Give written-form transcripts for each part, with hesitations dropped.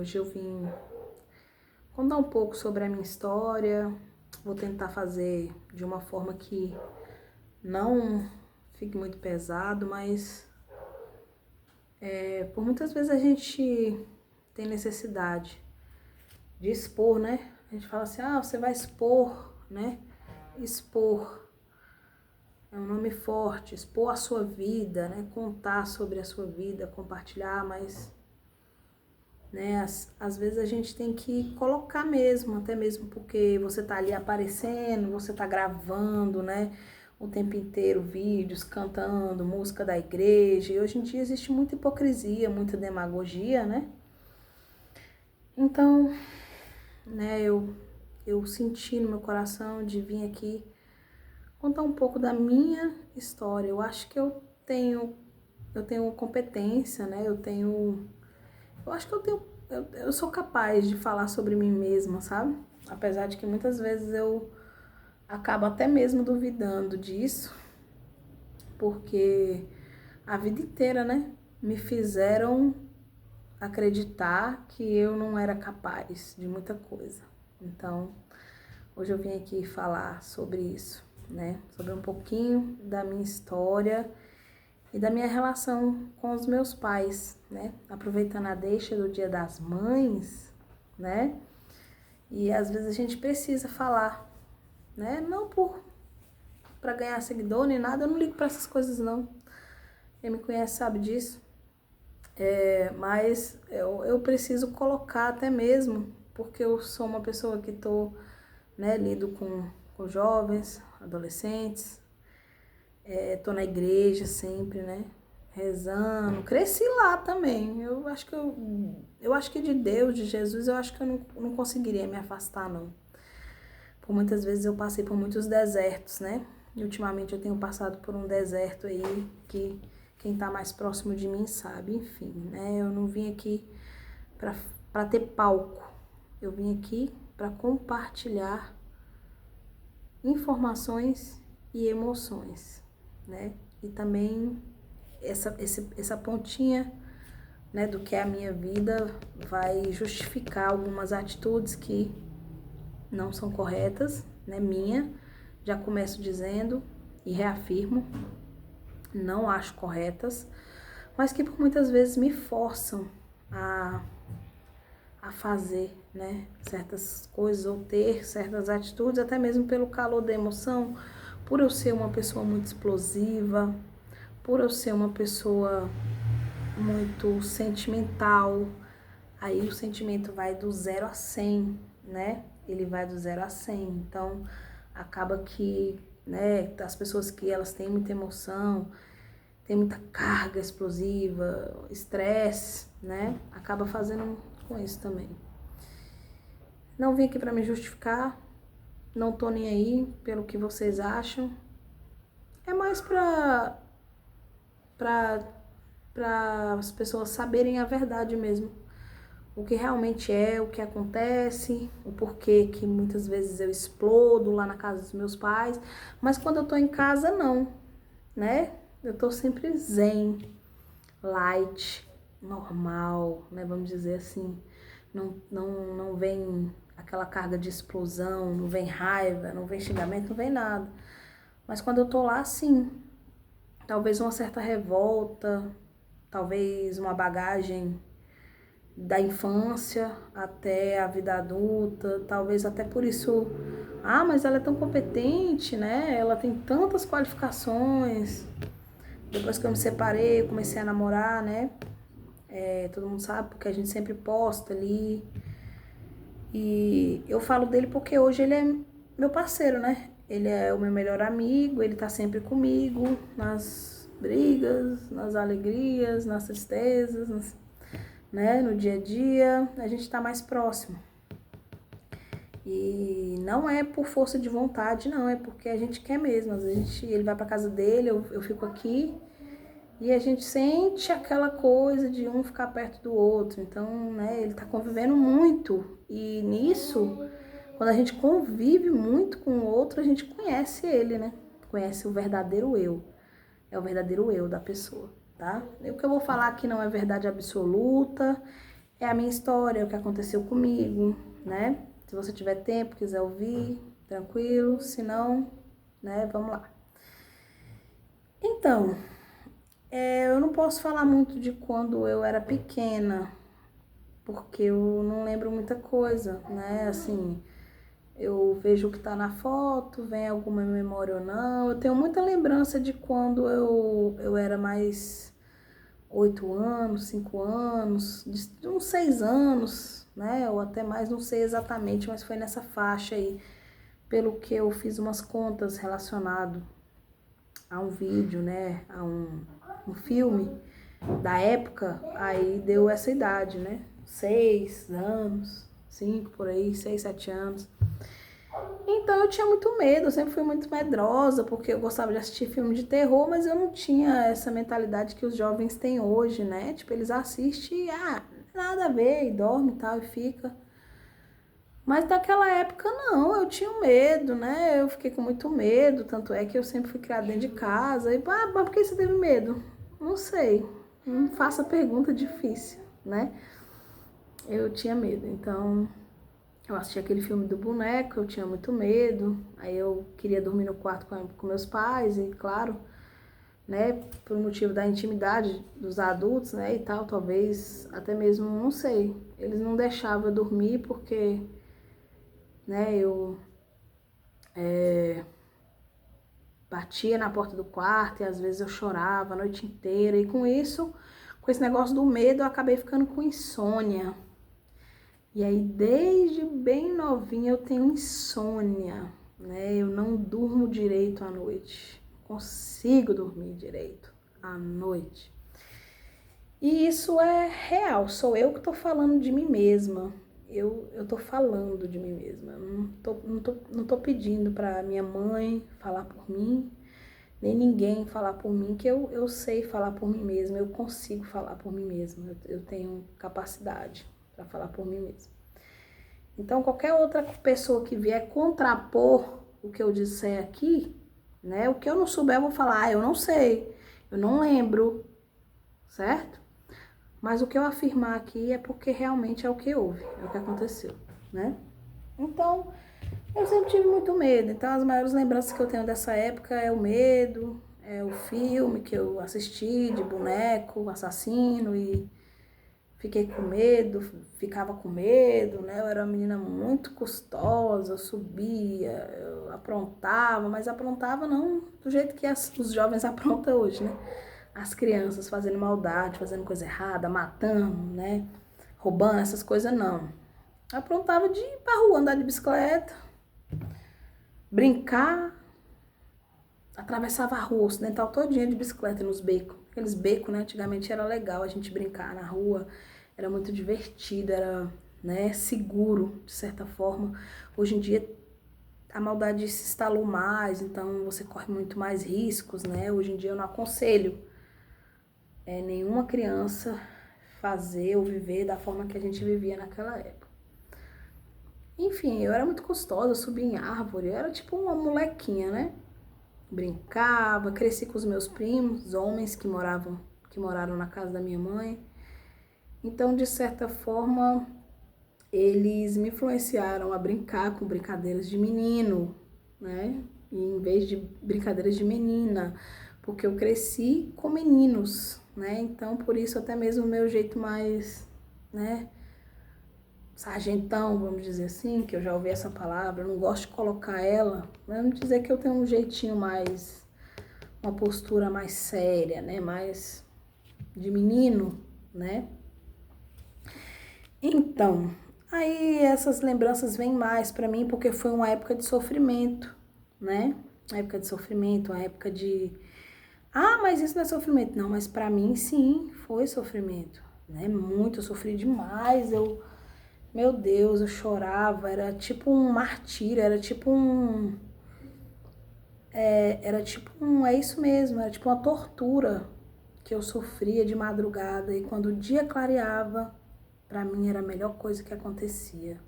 Hoje eu vim contar um pouco sobre a minha história. Vou tentar fazer de uma forma que não fique muito pesado, mas por muitas vezes a gente tem necessidade de expor, né? A gente fala assim, você vai expor, né? Expor é um nome forte, expor a sua vida, né? Contar sobre a sua vida, compartilhar, mas né, às vezes a gente tem que colocar mesmo, até mesmo porque você tá ali aparecendo, você tá gravando, né? O tempo inteiro vídeos, cantando, música da igreja, e hoje em dia existe muita hipocrisia, muita demagogia, né? Então, né, eu senti no meu coração de vir aqui contar um pouco da minha história. Eu acho que eu tenho competência, né? Eu acho que eu sou capaz de falar sobre mim mesma, sabe? Apesar de que muitas vezes eu acabo até mesmo duvidando disso, porque a vida inteira, né, me fizeram acreditar que eu não era capaz de muita coisa. Então, hoje eu vim aqui falar sobre isso, né? Sobre um pouquinho da minha história e da minha relação com os meus pais, né? Aproveitando a deixa do Dia das Mães, né? E às vezes a gente precisa falar, né? Não para ganhar seguidor nem nada, eu não ligo para essas coisas não. Quem me conhece sabe disso. Mas eu preciso colocar até mesmo, porque eu sou uma pessoa que né, lido com jovens, adolescentes, tô na igreja sempre, né? Rezando, cresci lá também. Eu acho que de Deus, de Jesus, eu acho que eu não conseguiria me afastar, não. Por muitas vezes eu passei por muitos desertos, né? E ultimamente eu tenho passado por um deserto aí que quem tá mais próximo de mim sabe, enfim, né? Eu não vim aqui pra ter palco. Eu vim aqui pra compartilhar informações e emoções, né? E também essa pontinha, né, do que é a minha vida vai justificar algumas atitudes que não são corretas, né, minha. Já começo dizendo e reafirmo, não acho corretas, mas que por muitas vezes me forçam a fazer, né, certas coisas ou ter certas atitudes, até mesmo pelo calor da emoção, por eu ser uma pessoa muito explosiva, por eu ser uma pessoa muito sentimental. Aí o sentimento vai do 0 a 100, né? Ele vai do 0 a 100. Então, acaba que, né, as pessoas que elas têm muita emoção, têm muita carga explosiva, estresse, né? Acaba fazendo com isso também. Não vim aqui pra me justificar, não tô nem aí pelo que vocês acham. É mais pra as pessoas saberem a verdade mesmo. O que realmente é, o que acontece, o porquê que muitas vezes eu explodo lá na casa dos meus pais, mas quando eu tô em casa, não, né? Eu tô sempre zen, light, normal, né? Vamos dizer assim. Não vem aquela carga de explosão, não vem raiva, não vem xingamento, não vem nada. Mas quando eu tô lá, sim, talvez uma certa revolta, talvez uma bagagem da infância até a vida adulta, talvez até por isso, mas ela é tão competente, né? Ela tem tantas qualificações. Depois que eu me separei, eu comecei a namorar, né? Todo mundo sabe, porque a gente sempre posta ali. E eu falo dele porque hoje ele é meu parceiro, né? Ele é o meu melhor amigo, ele tá sempre comigo nas brigas, nas alegrias, nas tristezas, né? No dia a dia, a gente tá mais próximo. E não é por força de vontade, não, é porque a gente quer mesmo. Às vezes ele vai pra casa dele, eu fico aqui e a gente sente aquela coisa de um ficar perto do outro. Então, né, ele tá convivendo muito e nisso, quando a gente convive muito com o outro, a gente conhece ele, né? Conhece o verdadeiro eu. É o verdadeiro eu da pessoa, tá? O que eu vou falar aqui não é verdade absoluta, é a minha história, é o que aconteceu comigo, né? Se você tiver tempo, quiser ouvir, tranquilo, se não, né, vamos lá. Então, eu não posso falar muito de quando eu era pequena, porque eu não lembro muita coisa, né? Assim, eu vejo o que tá na foto, vem alguma memória ou não. Eu tenho muita lembrança de quando eu era mais 8 anos, 5 anos, de uns 6 anos, né? Ou até mais, não sei exatamente, mas foi nessa faixa aí, pelo que eu fiz umas contas relacionado a um vídeo, né? A um filme da época, aí deu essa idade, né? 6 anos, 5 por aí, 6, 7 anos. Então eu tinha muito medo, eu sempre fui muito medrosa, porque eu gostava de assistir filme de terror, mas eu não tinha essa mentalidade que os jovens têm hoje, né? Tipo, eles assistem e, nada a ver, e dorme e tal, e fica. Mas naquela época não, eu tinha medo, né? Eu fiquei com muito medo, tanto é que eu sempre fui criada dentro de casa. E, mas por que você teve medo? Não sei, não faça pergunta difícil, né? Eu tinha medo, então eu assisti aquele filme do boneco, eu tinha muito medo, aí eu queria dormir no quarto com meus pais e, claro, né, por motivo da intimidade dos adultos, né, e tal, talvez até mesmo, não sei, eles não deixavam eu dormir porque, né, eu batia na porta do quarto e às vezes eu chorava a noite inteira e com isso, com esse negócio do medo, eu acabei ficando com insônia. E aí, desde bem novinha, eu tenho insônia, né? Eu não durmo direito à noite. Consigo dormir direito à noite. E isso é real, sou eu que tô falando de mim mesma. Eu tô falando de mim mesma. Não tô pedindo pra minha mãe falar por mim, nem ninguém falar por mim, que eu sei falar por mim mesma, eu consigo falar por mim mesma. Eu tenho capacidade para falar por mim mesma. Então, qualquer outra pessoa que vier contrapor o que eu disser aqui, né? O que eu não souber, eu vou falar, eu não sei, eu não lembro, certo? Mas o que eu afirmar aqui é porque realmente é o que houve, é o que aconteceu, né? Então, eu sempre tive muito medo. Então, as maiores lembranças que eu tenho dessa época é o medo, é o filme que eu assisti de boneco, assassino e fiquei com medo, ficava com medo, né? Eu era uma menina muito custosa, eu subia, eu aprontava, mas aprontava não do jeito que os jovens aprontam hoje, né? As crianças fazendo maldade, fazendo coisa errada, matando, né? Roubando, essas coisas não. Aprontava de ir pra rua, andar de bicicleta, brincar, atravessava a rua ocidental todinha de bicicleta nos becos. Aqueles becos, né? Antigamente era legal a gente brincar na rua, era muito divertido, era, né, seguro, de certa forma. Hoje em dia a maldade se instalou mais, então você corre muito mais riscos, né? Hoje em dia eu não aconselho nenhuma criança fazer ou viver da forma que a gente vivia naquela época. Enfim, eu era muito custosa, eu subia em árvore, eu era tipo uma molequinha, né? Brincava, cresci com os meus primos, homens que moraram na casa da minha mãe. Então, de certa forma, eles me influenciaram a brincar com brincadeiras de menino, né? E em vez de brincadeiras de menina, porque eu cresci com meninos, né? Então, por isso até mesmo o meu jeito mais, né, sargentão, vamos dizer assim, que eu já ouvi essa palavra, eu não gosto de colocar ela, vamos dizer que eu tenho um jeitinho mais, uma postura mais séria, né, mais de menino, né? Então, aí essas lembranças vêm mais pra mim porque foi uma época de sofrimento, né? Uma época de sofrimento, uma época de... mas isso não é sofrimento. Não, mas pra mim sim, foi sofrimento, né? Muito, eu sofri demais, meu Deus, eu chorava, era tipo um martírio, era tipo é isso mesmo, era tipo uma tortura que eu sofria de madrugada e quando o dia clareava, pra mim era a melhor coisa que acontecia.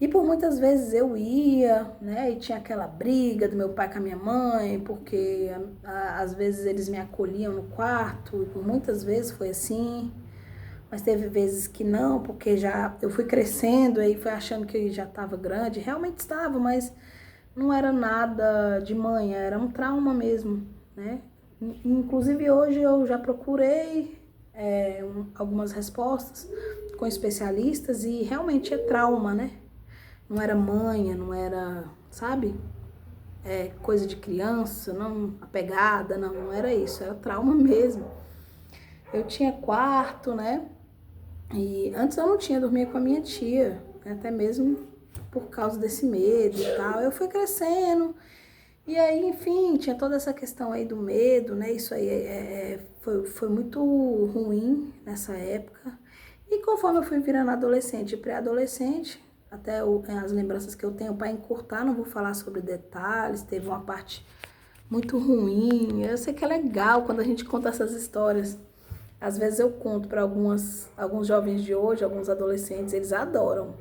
E por muitas vezes eu ia, né, e tinha aquela briga do meu pai com a minha mãe, porque às vezes eles me acolhiam no quarto, e por muitas vezes foi assim. mas teve vezes que não, porque já eu fui crescendo, aí fui achando que já estava grande, realmente estava, mas não era nada de manha, era um trauma mesmo, né? Inclusive hoje eu já procurei algumas respostas com especialistas e realmente é trauma, né? Não era manha, não era, sabe? Coisa de criança, não apegada, não era isso, era trauma mesmo. Eu tinha quarto, né? E antes eu não tinha, dormia com a minha tia, até mesmo por causa desse medo e tal. Eu fui crescendo, e aí, enfim, tinha toda essa questão aí do medo, né? Isso aí foi muito ruim nessa época. E conforme eu fui virando adolescente e pré-adolescente, até as lembranças que eu tenho para encurtar, não vou falar sobre detalhes, teve uma parte muito ruim. Eu sei que é legal quando a gente conta essas histórias. Às vezes eu conto para alguns jovens de hoje, alguns adolescentes, eles adoram.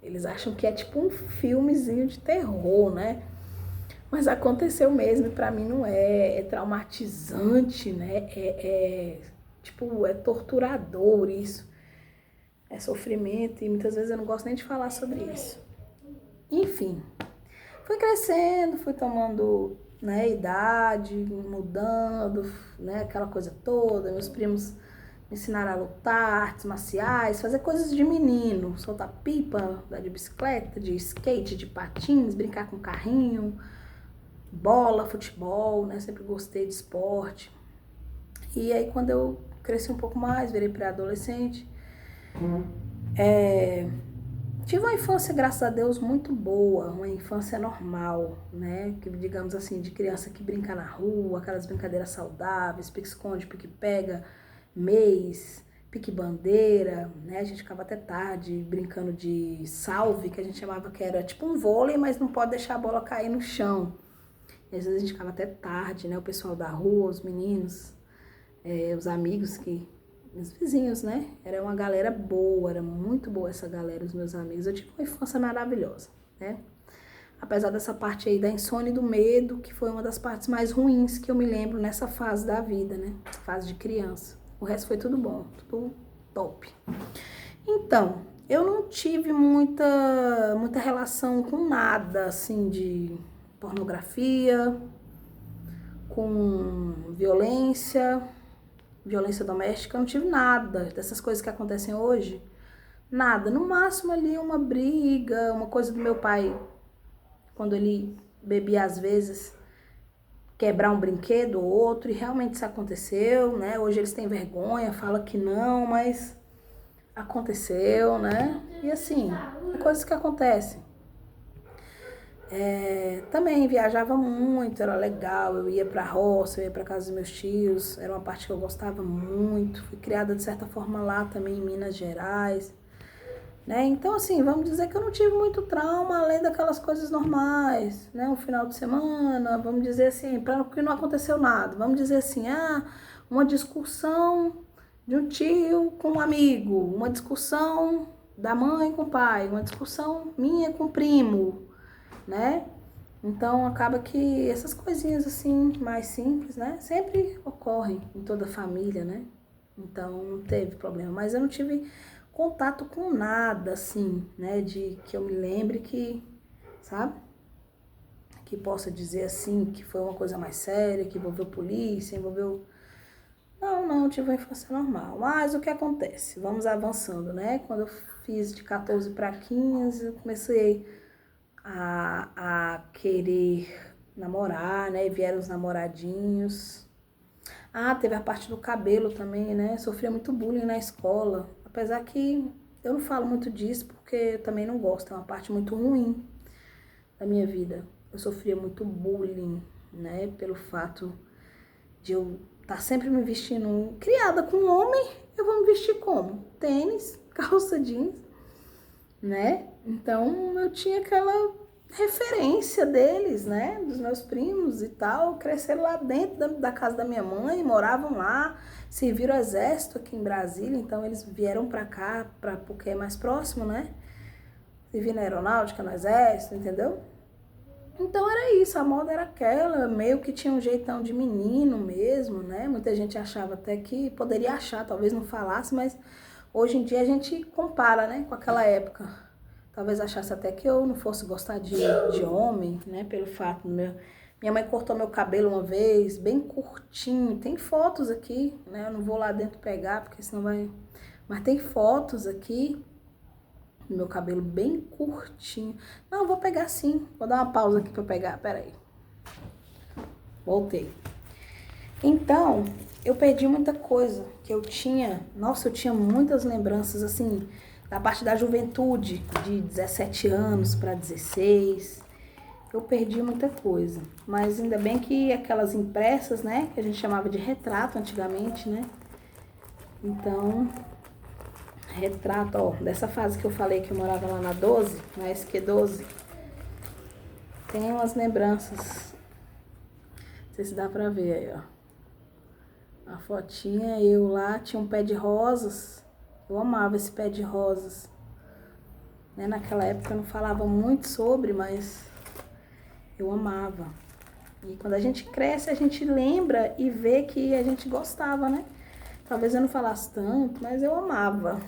Eles acham que é tipo um filmezinho de terror, né? Mas aconteceu mesmo, e pra mim não é traumatizante, né? Tipo, é torturador isso. É sofrimento e muitas vezes eu não gosto nem de falar sobre isso. Enfim, fui crescendo, fui tomando, né, idade, mudando, né, aquela coisa toda. Meus primos me ensinaram a lutar, artes marciais, fazer coisas de menino, soltar pipa, andar de bicicleta, de skate, de patins, brincar com carrinho, bola, futebol, né? Sempre gostei de esporte. E aí quando eu cresci um pouco mais, virei pré-adolescente, tive uma infância, graças a Deus, muito boa, uma infância normal, né? Que, digamos assim, de criança que brinca na rua, aquelas brincadeiras saudáveis, pique-esconde, pique-pega, meis, pique-bandeira, né? A gente ficava até tarde brincando de salve, que a gente chamava que era tipo um vôlei, mas não pode deixar a bola cair no chão. E às vezes a gente ficava até tarde, né? O pessoal da rua, os meninos, os amigos os vizinhos, né? Era uma galera boa, era muito boa essa galera, os meus amigos. Eu tive uma infância maravilhosa, né? Apesar dessa parte aí da insônia e do medo, que foi uma das partes mais ruins que eu me lembro nessa fase da vida, né? Fase de criança. O resto foi tudo bom, tudo top. Então, eu não tive muita relação com nada, assim, de pornografia, com violência doméstica, eu não tive nada dessas coisas que acontecem hoje. Nada. No máximo ali uma briga, uma coisa do meu pai, quando ele bebia às vezes, quebrar um brinquedo ou outro, e realmente isso aconteceu, né? Hoje eles têm vergonha, falam que não, mas aconteceu, né? E assim, coisas que acontecem. Também viajava muito, era legal, eu ia pra roça, eu ia pra casa dos meus tios, era uma parte que eu gostava muito, fui criada de certa forma lá também em Minas Gerais, né? Então assim, vamos dizer que eu não tive muito trauma além daquelas coisas normais, né? Um final de semana, vamos dizer assim, para que não aconteceu nada, vamos dizer assim, uma discussão de um tio com um amigo, uma discussão da mãe com o pai, uma discussão minha com o primo, né? Então acaba que essas coisinhas assim, mais simples, né? Sempre ocorrem em toda família, né? Então não teve problema. Mas eu não tive contato com nada, assim, né? De que eu me lembre que, sabe? Que possa dizer assim, que foi uma coisa mais séria, que envolveu polícia, envolveu... Não, tive uma infância normal. Mas o que acontece? Vamos avançando, né? Quando eu fiz de 14 para 15, eu comecei a querer namorar, né? E vieram os namoradinhos. Teve a parte do cabelo também, né? Sofria muito bullying na escola. Apesar que eu não falo muito disso porque eu também não gosto. É uma parte muito ruim da minha vida. Eu sofria muito bullying, né? Pelo fato de eu estar sempre me vestindo... Criada com um homem, eu vou me vestir como? Tênis, calça jeans, né? Então eu tinha aquela referência deles, né? Dos meus primos e tal. Cresceram lá dentro da casa da minha mãe, moravam lá, serviram o exército aqui em Brasília, então eles vieram pra cá, porque é mais próximo, né? Servir na aeronáutica, no exército, entendeu? Então era isso, a moda era aquela, meio que tinha um jeitão de menino mesmo, né? Muita gente achava até que, poderia achar, talvez não falasse, mas Hoje em dia a gente compara, né, com aquela época. Talvez achasse até que eu não fosse gostar de homem, né, pelo fato do meu... Minha mãe cortou meu cabelo uma vez, bem curtinho. Tem fotos aqui, né, eu não vou lá dentro pegar, porque senão vai... Mas tem fotos aqui do meu cabelo bem curtinho. Não, eu vou pegar sim. Vou dar uma pausa aqui pra eu pegar, peraí. Voltei. Então, eu perdi muita coisa que eu tinha. Nossa, eu tinha muitas lembranças, assim, da parte da juventude, de 17 anos para 16. Eu perdi muita coisa. Mas ainda bem que aquelas impressas, né, que a gente chamava de retrato antigamente, né? Então, retrato, ó, dessa fase que eu falei que eu morava lá na 12, na SQ12, tem umas lembranças. Não sei se dá pra ver aí, ó. A fotinha, eu lá, tinha um pé de rosas. Eu amava esse pé de rosas. Né? Naquela época eu não falava muito sobre, mas eu amava. E quando a gente cresce, a gente lembra e vê que a gente gostava, né? Talvez eu não falasse tanto, mas eu amava.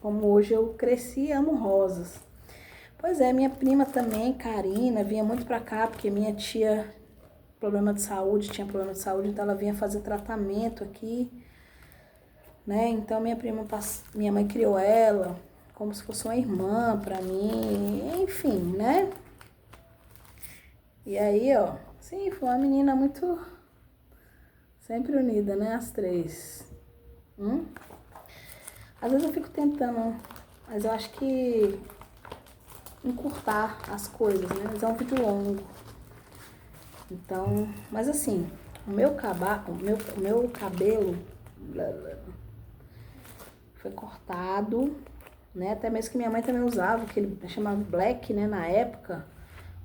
Como hoje eu cresci e amo rosas. Pois é, minha prima também, Karina, vinha muito pra cá, porque minha tia... tinha problema de saúde, então ela vinha fazer tratamento aqui, né? Então minha mãe criou ela como se fosse uma irmã pra mim, enfim, né? E aí, ó, sim, foi uma menina muito sempre unida, né? As três. Às vezes eu fico tentando, mas eu acho que encurtar as coisas, né? Mas é um vídeo longo. Então, mas assim, o meu cabelo foi cortado, né? Até mesmo que minha mãe também usava, que ele chamava black, né, na época.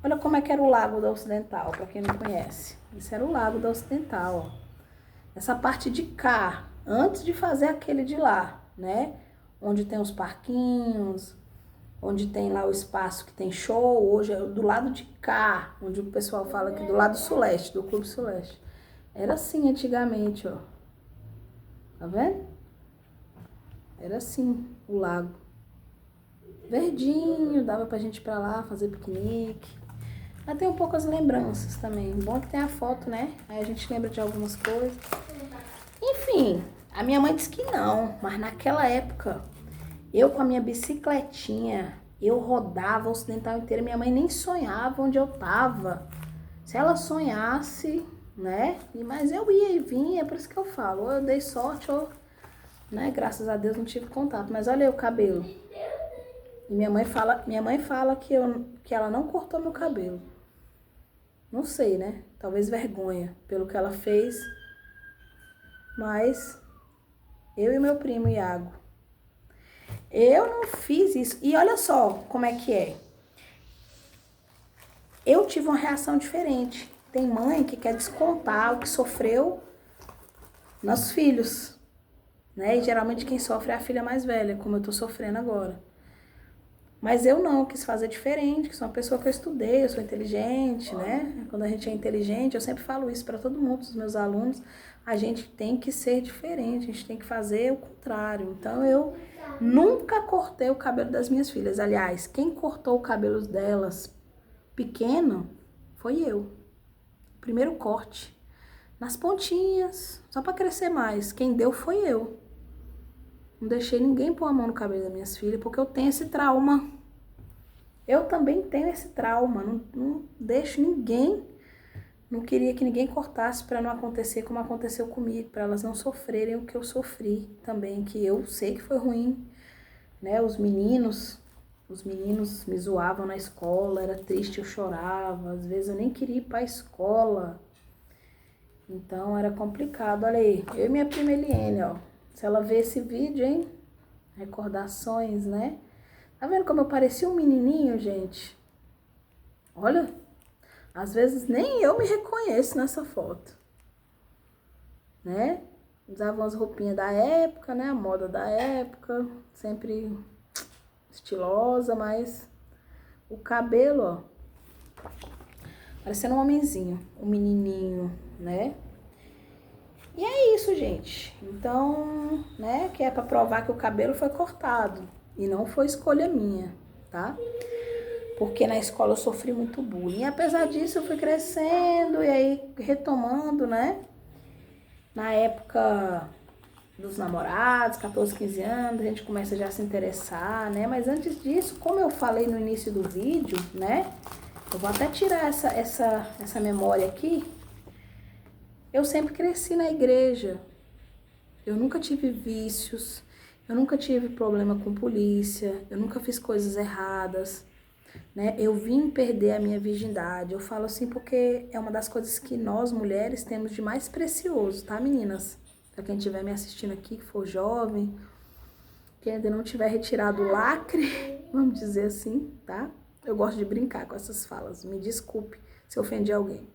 Olha como é que era o Lago da Ocidental, para quem não conhece. Isso era o Lago da Ocidental, ó. Essa parte de cá, antes de fazer aquele de lá, né? Onde tem os parquinhos, onde tem lá o espaço que tem show, hoje é do lado de cá, onde o pessoal fala que do lado suleste, do Clube Suleste. Era assim antigamente, ó. Tá vendo? Era assim o lago. Verdinho, dava pra gente ir pra lá fazer piquenique. Mas tem poucas lembranças também. Bom que tem a foto, né? Aí a gente lembra de algumas coisas. Enfim, a minha mãe disse que não, mas naquela época... Eu com a minha bicicletinha, eu rodava o Ocidental inteiro. Minha mãe nem sonhava onde eu tava. Se ela sonhasse, né? Mas eu ia e vinha, é por isso que eu falo. Ou eu dei sorte, ou, né? Graças a Deus não tive contato. Mas olha aí o cabelo. E minha mãe fala que ela não cortou meu cabelo. Não sei, né? Talvez vergonha pelo que ela fez. Mas eu e meu primo Iago, eu não fiz isso. E olha só como é que é. Eu tive uma reação diferente. Tem mãe que quer descontar o que sofreu nos filhos, né? E geralmente quem sofre é a filha mais velha, como eu tô sofrendo agora. Mas eu não, quis fazer diferente, que sou uma pessoa que eu estudei, eu sou inteligente, né? Quando a gente é inteligente, eu sempre falo isso para todo mundo, os meus alunos, a gente tem que ser diferente, a gente tem que fazer o contrário. Então eu nunca cortei o cabelo das minhas filhas. Aliás, quem cortou o cabelo delas pequeno foi eu. Primeiro corte. Nas pontinhas, só para crescer mais. Quem deu foi eu. Não deixei ninguém pôr a mão no cabelo das minhas filhas, porque eu tenho esse trauma. Eu também tenho esse trauma. Não deixo ninguém. Não queria que ninguém cortasse para não acontecer como aconteceu comigo, para elas não sofrerem o que eu sofri também, que eu sei que foi ruim, né? Os meninos me zoavam na escola, era triste, eu chorava, às vezes eu nem queria ir para a escola. Então era complicado. Olha aí, eu e minha prima Eliene, ó. Se ela ver esse vídeo, hein? Recordações, né? Tá vendo como eu parecia um menininho, gente? Olha, às vezes nem eu me reconheço nessa foto, né? Usava umas roupinhas da época, né? A moda da época, sempre estilosa, mas o cabelo, ó, parecendo um homenzinho, um menininho, né? E é isso, gente. Então, né, que é pra provar que o cabelo foi cortado. E não foi escolha minha, tá? Porque na escola eu sofri muito bullying. E apesar disso, eu fui crescendo e aí retomando, né? Na época dos namorados, 14, 15 anos, a gente começa já a se interessar, né? Mas antes disso, como eu falei no início do vídeo, né? Eu vou até tirar essa memória aqui. Eu sempre cresci na igreja. Eu nunca tive vícios, eu nunca tive problema com polícia, eu nunca fiz coisas erradas, né? Eu vim perder a minha virgindade. Eu falo assim porque é uma das coisas que nós mulheres temos de mais precioso, tá, meninas? Pra quem estiver me assistindo aqui, que for jovem, que ainda não tiver retirado o lacre, vamos dizer assim, tá? Eu gosto de brincar com essas falas, me desculpe se eu ofendi alguém.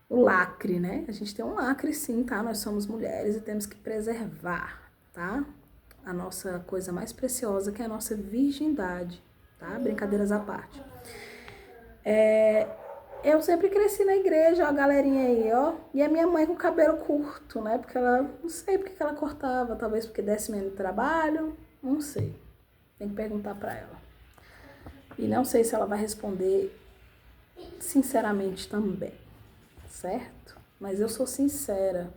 O lacre, né? A gente tem um lacre sim, tá? Nós somos mulheres e temos que preservar, tá? A nossa coisa mais preciosa, que é a nossa virgindade, tá? Brincadeiras à parte. Eu sempre cresci na igreja, ó, a galerinha aí, ó. E a minha mãe com cabelo curto, né? Porque ela, não sei porque que ela cortava, talvez porque desse menos trabalho, não sei. Tem que perguntar pra ela. E não sei se ela vai responder sinceramente também. Certo? Mas eu sou sincera.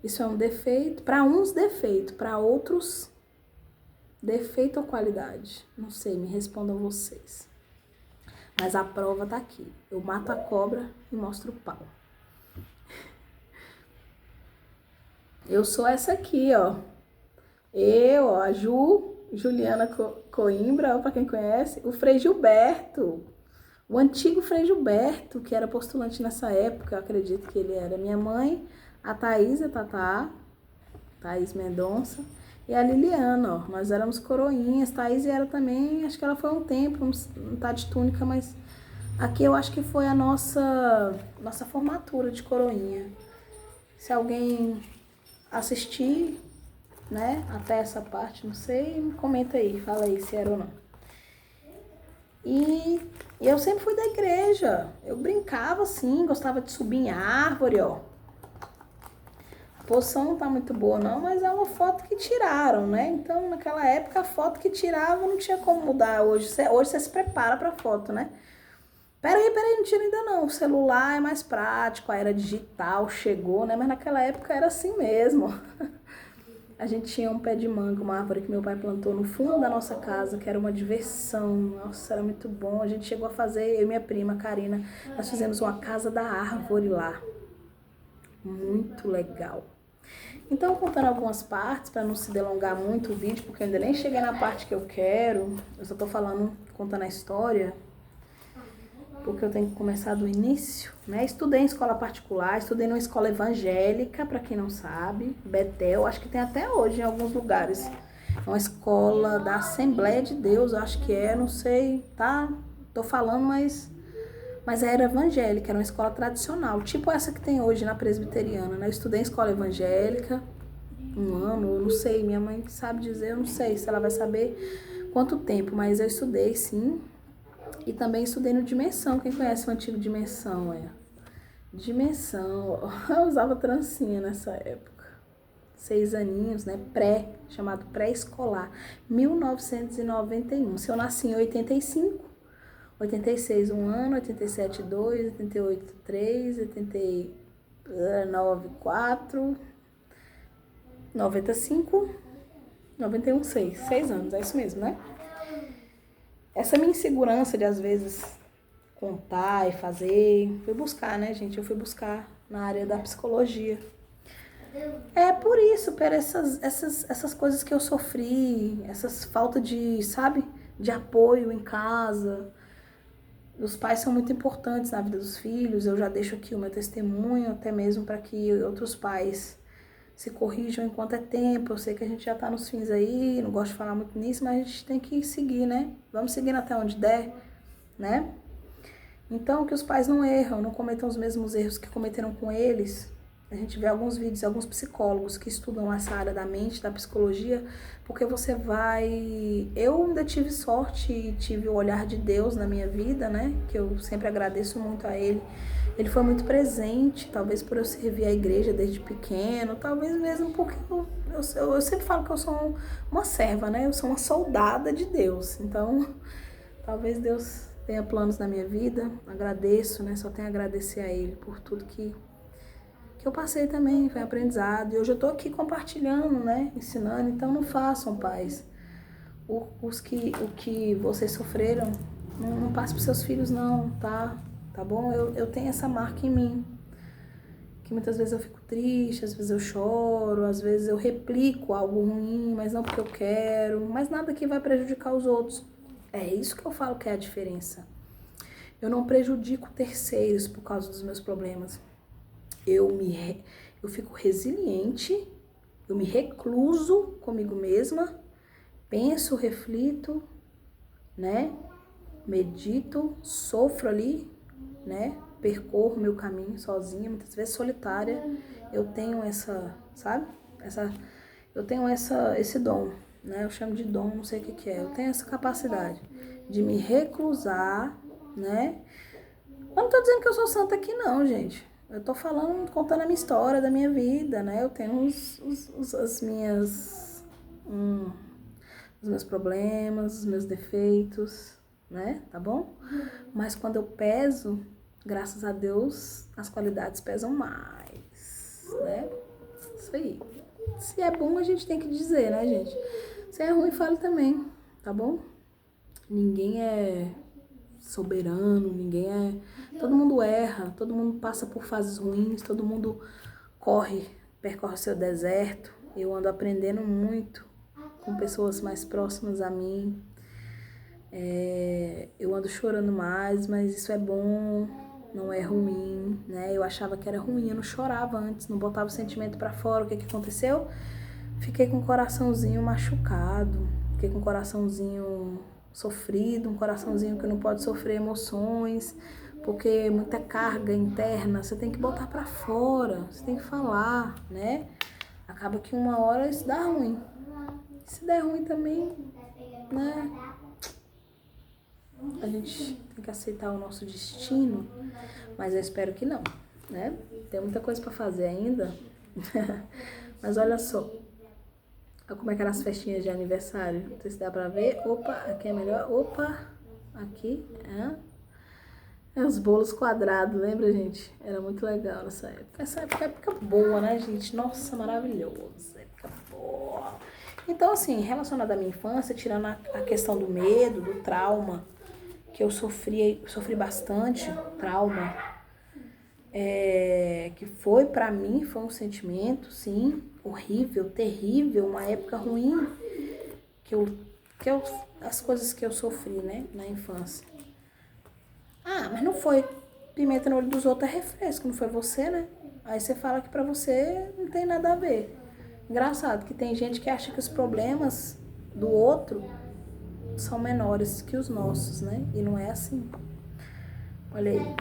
Isso é um defeito, para uns defeito, para outros defeito ou qualidade? Não sei, me respondam vocês. Mas a prova tá aqui. Eu mato a cobra e mostro o pau. Eu sou essa aqui, ó. Eu, ó, a Juliana Coimbra, ó, para quem conhece, o Frei Gilberto. O antigo Frei Gilberto, que era postulante nessa época, eu acredito que ele era. Minha mãe, a Thaís, a Tatá, Thaís Mendonça, e a Liliana, ó. Nós éramos coroinhas. Thaís era também, acho que ela foi um tempo, não tá de túnica, mas aqui eu acho que foi a nossa formatura de coroinha. Se alguém assistir, né, até essa parte, não sei, comenta aí, fala aí se era ou não. E eu sempre fui da igreja, eu brincava assim, gostava de subir em árvore, ó. A posição não tá muito boa não, mas é uma foto que tiraram, né? Então, naquela época, a foto que tiravam não tinha como mudar. Hoje você se prepara pra foto, né? Peraí, não tira ainda não. O celular é mais prático, a era digital chegou, né? Mas naquela época era assim mesmo. A gente tinha um pé de manga, uma árvore que meu pai plantou no fundo da nossa casa, que era uma diversão. Nossa, era muito bom. A gente chegou a fazer, eu e minha prima, Karina, nós fizemos uma casa da árvore lá. Muito legal. Então, contando algumas partes, para não se delongar muito o vídeo, porque eu ainda nem cheguei na parte que eu quero, eu só tô falando, contando a história, porque eu tenho que começar do início, né? Estudei em escola particular, estudei numa escola evangélica, para quem não sabe, Betel, acho que tem até hoje em alguns lugares. É uma escola da Assembleia de Deus, acho que é, não sei, tá? Tô falando, mas era evangélica, era uma escola tradicional, tipo essa que tem hoje na Presbiteriana, né? Eu estudei em escola evangélica, um ano, eu não sei, minha mãe sabe dizer, eu não sei se ela vai saber quanto tempo, mas eu estudei sim. E também estudei no Dimensão, quem conhece o antigo Dimensão, Dimensão, eu usava trancinha nessa época, 6 aninhos, né, chamado pré-escolar, 1991, se eu nasci em 85, 86 um ano, 87 2, 88 3, 89 4, 95, 91 6 anos, é isso mesmo, né? Essa minha insegurança de, às vezes, contar e fazer, fui buscar, né, gente? Eu fui buscar na área da psicologia. É por isso, por essas coisas que eu sofri, essas falta de, sabe, de apoio em casa. Os pais são muito importantes na vida dos filhos. Eu já deixo aqui o meu testemunho, até mesmo para que outros pais se corrijam enquanto é tempo. Eu sei que a gente já tá nos fins aí, não gosto de falar muito nisso, mas a gente tem que seguir, né? Vamos seguindo até onde der, né? Então, que os pais não erram, não cometam os mesmos erros que cometeram com eles. A gente vê alguns vídeos, alguns psicólogos que estudam essa área da mente, da psicologia, porque você vai... Eu ainda tive sorte e tive o olhar de Deus na minha vida, né? Que eu sempre agradeço muito a Ele, Ele foi muito presente, talvez por eu servir a igreja desde pequeno, talvez mesmo porque eu sempre falo que eu sou uma serva, né? Eu sou uma soldada de Deus. Então, talvez Deus tenha planos na minha vida. Agradeço, né? Só tenho a agradecer a Ele por tudo que eu passei também, foi aprendizado. E hoje eu tô aqui compartilhando, né? Ensinando. Então, não façam, pais, o que vocês sofreram. Não passe pros seus filhos, não, tá? Tá bom? Eu tenho essa marca em mim, que muitas vezes eu fico triste, às vezes eu choro, às vezes eu replico algo ruim, mas não porque eu quero, mas nada que vai prejudicar os outros. É isso que eu falo que é a diferença. Eu não prejudico terceiros por causa dos meus problemas. Eu fico resiliente, eu me recluso comigo mesma, penso, reflito, né? Medito, sofro ali, né? Percorro meu caminho sozinha, muitas vezes solitária. Eu tenho essa, sabe? Eu tenho esse dom, né? Eu chamo de dom, não sei o que é. Eu tenho essa capacidade de me reclusar, né? Eu não tô dizendo que eu sou santa aqui não, gente. Eu tô falando, contando a minha história, da minha vida, né? Eu tenho os meus problemas, os meus defeitos, né? Tá bom? Mas quando eu peso, graças a Deus, as qualidades pesam mais, né? Isso aí. Se é bom, a gente tem que dizer, né, gente? Se é ruim, fale também, tá bom? Ninguém é soberano, todo mundo erra, todo mundo passa por fases ruins, todo mundo percorre o seu deserto. Eu ando aprendendo muito com pessoas mais próximas a mim. Eu ando chorando mais, mas isso é bom, não é ruim, né? Eu achava que era ruim, eu não chorava antes, não botava o sentimento pra fora. O que aconteceu? Fiquei com o coraçãozinho machucado, fiquei com o coraçãozinho sofrido, um coraçãozinho que não pode sofrer emoções, porque muita carga interna, você tem que botar pra fora, você tem que falar, né? Acaba que uma hora isso dá ruim. Se der ruim também, né? A gente tem que aceitar o nosso destino, mas eu espero que não, né? Tem muita coisa pra fazer ainda. Mas olha só, olha como é que eram as festinhas de aniversário. Não sei se dá pra ver. Opa, aqui é melhor. Opa, aqui. É os bolos quadrados, lembra, gente? Era muito legal nessa época. Essa época é época boa, né, gente? Nossa, maravilhoso. Época boa. Então, assim, relacionado à minha infância, tirando a questão do medo, do trauma, que eu sofri bastante, trauma, que foi pra mim, foi um sentimento, sim, horrível, terrível, uma época ruim, as coisas que eu sofri, né, na infância. Ah, mas não foi pimenta no olho dos outros, é refresco, não foi você, né? Aí você fala que pra você não tem nada a ver. Engraçado que tem gente que acha que os problemas do outro são menores que os nossos, né? E não é assim. Olha aí,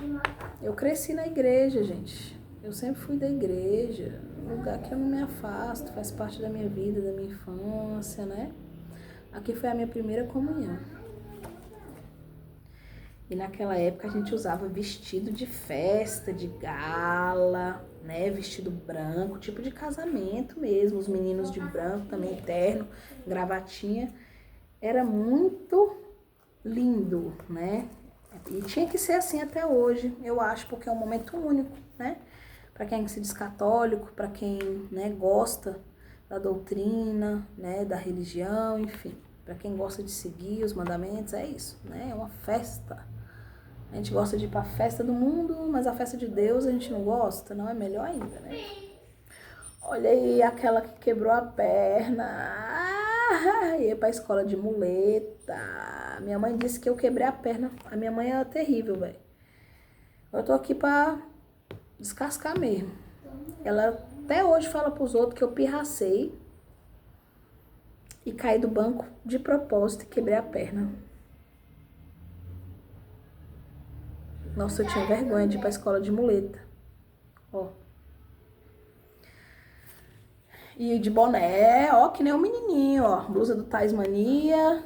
eu cresci na igreja, gente. Eu sempre fui da igreja, um lugar que eu não me afasto, faz parte da minha vida, da minha infância, né? Aqui foi a minha primeira comunhão. E naquela época a gente usava vestido de festa, de gala, né? Vestido branco, tipo de casamento mesmo. Os meninos de branco também, terno, gravatinha. Era muito lindo, né? E tinha que ser assim até hoje, eu acho, porque é um momento único, né? Para quem se diz católico, para quem, né, gosta da doutrina, né, da religião, enfim. Para quem gosta de seguir os mandamentos, é isso, né? É uma festa. A gente gosta de ir pra festa do mundo, mas a festa de Deus a gente não gosta, não é melhor ainda, né? Olha aí aquela que quebrou a perna, ia pra escola de muleta. Minha mãe disse que eu quebrei a perna. A minha mãe é terrível, velho. Eu tô aqui pra descascar mesmo. Ela até hoje fala pros outros que eu pirracei e caí do banco de propósito e quebrei a perna. Nossa, eu tinha vergonha de ir pra escola de muleta. Ó. E de boné, ó, que nem um menininho, ó. Blusa do Tasmania.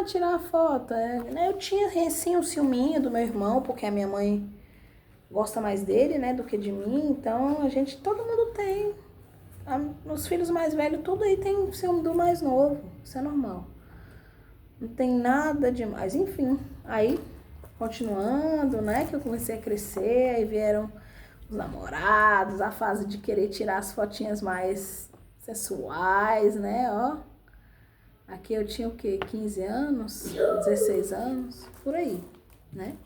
Tirar uma foto. Eu tinha, assim, um ciúminho do meu irmão, porque a minha mãe gosta mais dele, né, do que de mim. Então, todo mundo tem. Os filhos mais velhos, tudo aí tem ciúme do mais novo. Isso é normal. Não tem nada demais. Enfim, aí, continuando, né, que eu comecei a crescer, aí vieram os namorados, a fase de querer tirar as fotinhas mais sensuais, né, ó. Aqui eu tinha o quê? 15 anos, 16 anos, por aí, né?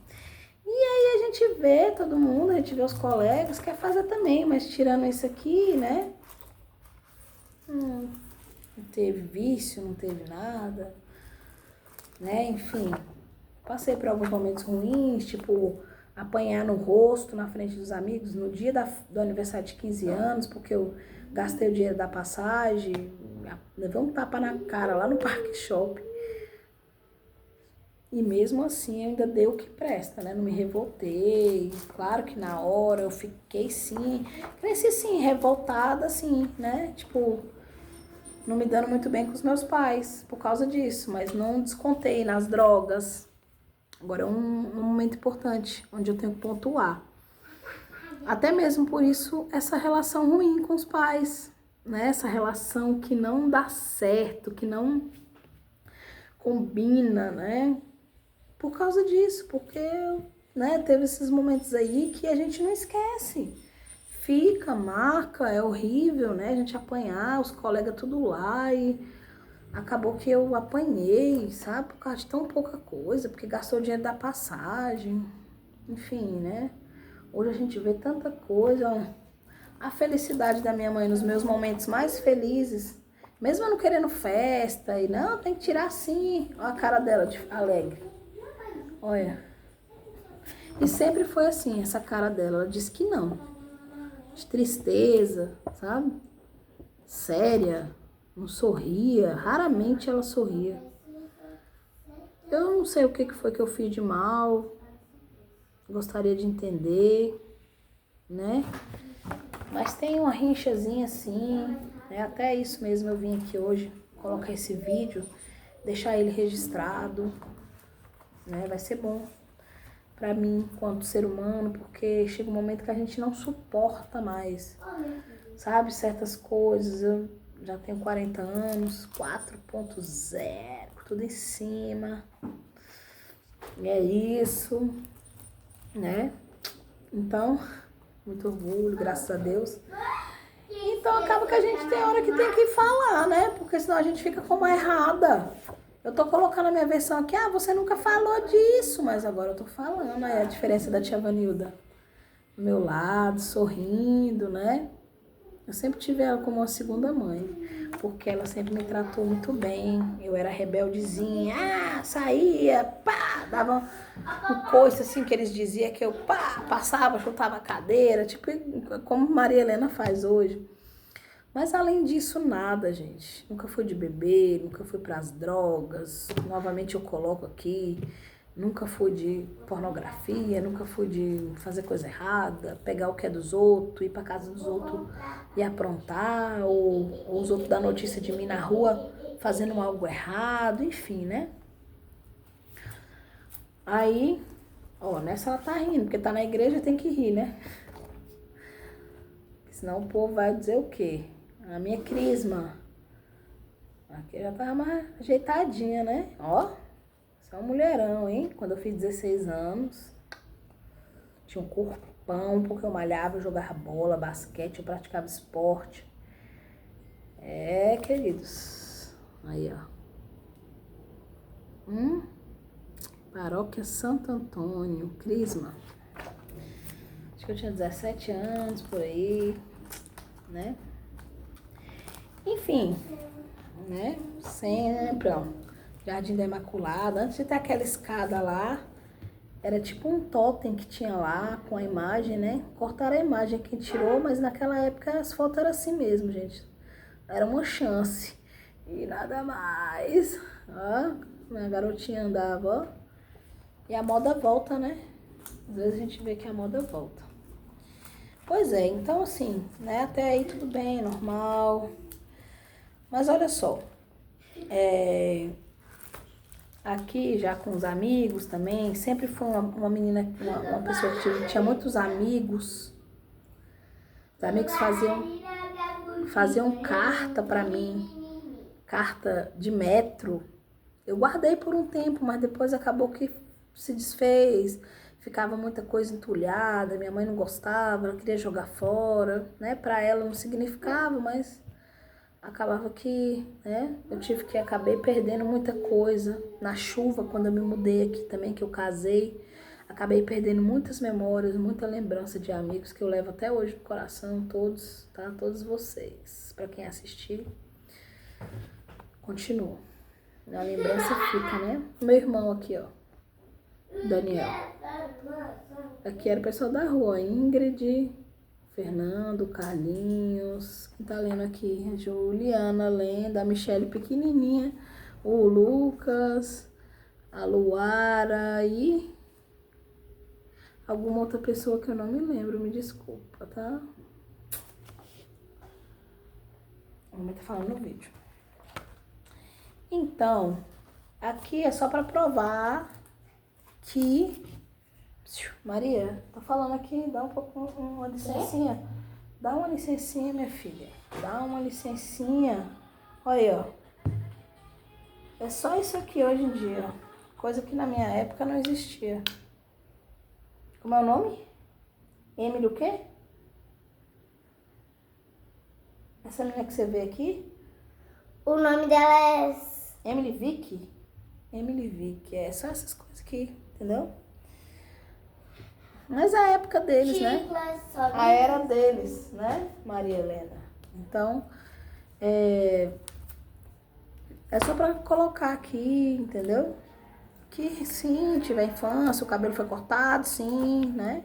E aí a gente vê todo mundo, a gente vê os colegas, quer fazer também, mas tirando isso aqui, né? Não teve vício, não teve nada, né? Enfim, passei por alguns momentos ruins, tipo apanhar no rosto na frente dos amigos no dia do aniversário de 15 anos, porque eu gastei o dinheiro da passagem, levei um tapa na cara lá no Parque Shopping. E mesmo assim eu ainda dei o que presta, né? Não me revoltei. Claro que na hora eu fiquei sim, cresci sim, revoltada assim, né? Tipo, não me dando muito bem com os meus pais por causa disso, mas não descontei nas drogas. Agora é um momento importante, onde eu tenho que pontuar. Até mesmo por isso, essa relação ruim com os pais, né? Essa relação que não dá certo, que não combina, né? Por causa disso, porque, né, teve esses momentos aí que a gente não esquece. Fica, marca, é horrível, né? A gente apanhar, os colegas tudo lá e acabou que eu apanhei, sabe? Por causa de tão pouca coisa, porque gastou o dinheiro da passagem, enfim, né? Hoje a gente vê tanta coisa. A felicidade da minha mãe nos meus momentos mais felizes, mesmo eu não querendo festa, e não, tem que tirar assim. Olha a cara dela de alegre. Olha. E sempre foi assim, essa cara dela. Ela disse que não. De tristeza, sabe? Séria. Não sorria. Raramente ela sorria. Eu não sei o que foi que eu fiz de mal. Gostaria de entender, né? Mas tem uma rinchazinha assim, né? Até isso mesmo eu vim aqui hoje colocar esse vídeo, deixar ele registrado, né? Vai ser bom pra mim, enquanto ser humano, porque chega um momento que a gente não suporta mais, sabe? Certas coisas. Eu já tenho 40 anos, 4.0, tudo em cima. E é isso, né? Então, muito orgulho, graças a Deus. Então acaba que a gente tem hora que tem que falar, né? Porque senão a gente fica como errada. Eu tô colocando a minha versão aqui, você nunca falou disso, mas agora eu tô falando, é a diferença da tia Vanilda. Do meu lado, sorrindo, né? Eu sempre tive ela como uma segunda mãe, porque ela sempre me tratou muito bem. Eu era rebeldezinha, saía, pá, dava um coice assim que eles diziam que eu, pá, passava, chutava a cadeira, tipo como Maria Helena faz hoje. Mas além disso, nada, gente. Nunca fui de beber, nunca fui pras drogas. Novamente eu coloco aqui. Nunca fui de pornografia, nunca fui de fazer coisa errada, pegar o que é dos outros, ir pra casa dos outros e aprontar, ou os outros dar notícia de mim na rua fazendo algo errado, enfim, né? Aí, ó, nessa ela tá rindo, porque tá na igreja tem que rir, né? Senão o povo vai dizer o quê? A minha crisma. Aqui já tava mais ajeitadinha, né? Ó, você é um mulherão, hein? Quando eu fiz 16 anos, tinha um corpão, porque eu malhava, eu jogava bola, basquete, eu praticava esporte. É, queridos. Aí, ó. Paróquia Santo Antônio, crisma. Acho que eu tinha 17 anos, por aí, né? Enfim, né? Sempre, ó. Jardim da Imaculada. Antes de ter aquela escada lá, era tipo um totem que tinha lá com a imagem, né? Cortaram a imagem que tirou, mas naquela época as fotos eram assim mesmo, gente. Era uma chance. E nada mais. Ó, minha garotinha andava, ó. E a moda volta, né? Às vezes a gente vê que a moda volta. Pois é, então assim, né? Até aí tudo bem, normal. Mas olha só. aqui já com os amigos também, sempre foi uma menina, uma pessoa que tinha muitos amigos. Os amigos faziam carta pra mim, carta de metro. Eu guardei por um tempo, mas depois acabou que se desfez, ficava muita coisa entulhada, minha mãe não gostava, ela queria jogar fora, né? Pra ela não significava, mas acabava que, né, acabei perdendo muita coisa. Na chuva, quando eu me mudei aqui também, que eu casei, acabei perdendo muitas memórias, muita lembrança de amigos que eu levo até hoje no coração, todos, tá? Todos vocês. Pra quem assistir, continua. A lembrança fica, né? Meu irmão aqui, ó, Daniel. Aqui era o pessoal da rua, Ingrid, Fernando, Carlinhos, quem tá lendo aqui? Juliana lendo, a Michelle pequenininha, o Lucas, a Luara e alguma outra pessoa que eu não me lembro, me desculpa, tá? A mamãe tá falando no vídeo. Então, aqui é só pra provar que... Maria, tá falando aqui, dá um pouco uma licencinha. Dá uma licencinha, minha filha. Dá uma licencinha. Olha aí, ó. É só isso aqui hoje em dia, ó. Coisa que na minha época não existia. Como é o nome? Emily o quê? Essa menina que você vê aqui? O nome dela é... Emily Vick? Emily Vick, é só essas coisas aqui, entendeu? Mas a época deles, né? A era deles, né, Maria Helena? Então, é só pra colocar aqui, entendeu? Que sim, tiver infância, o cabelo foi cortado, sim, né?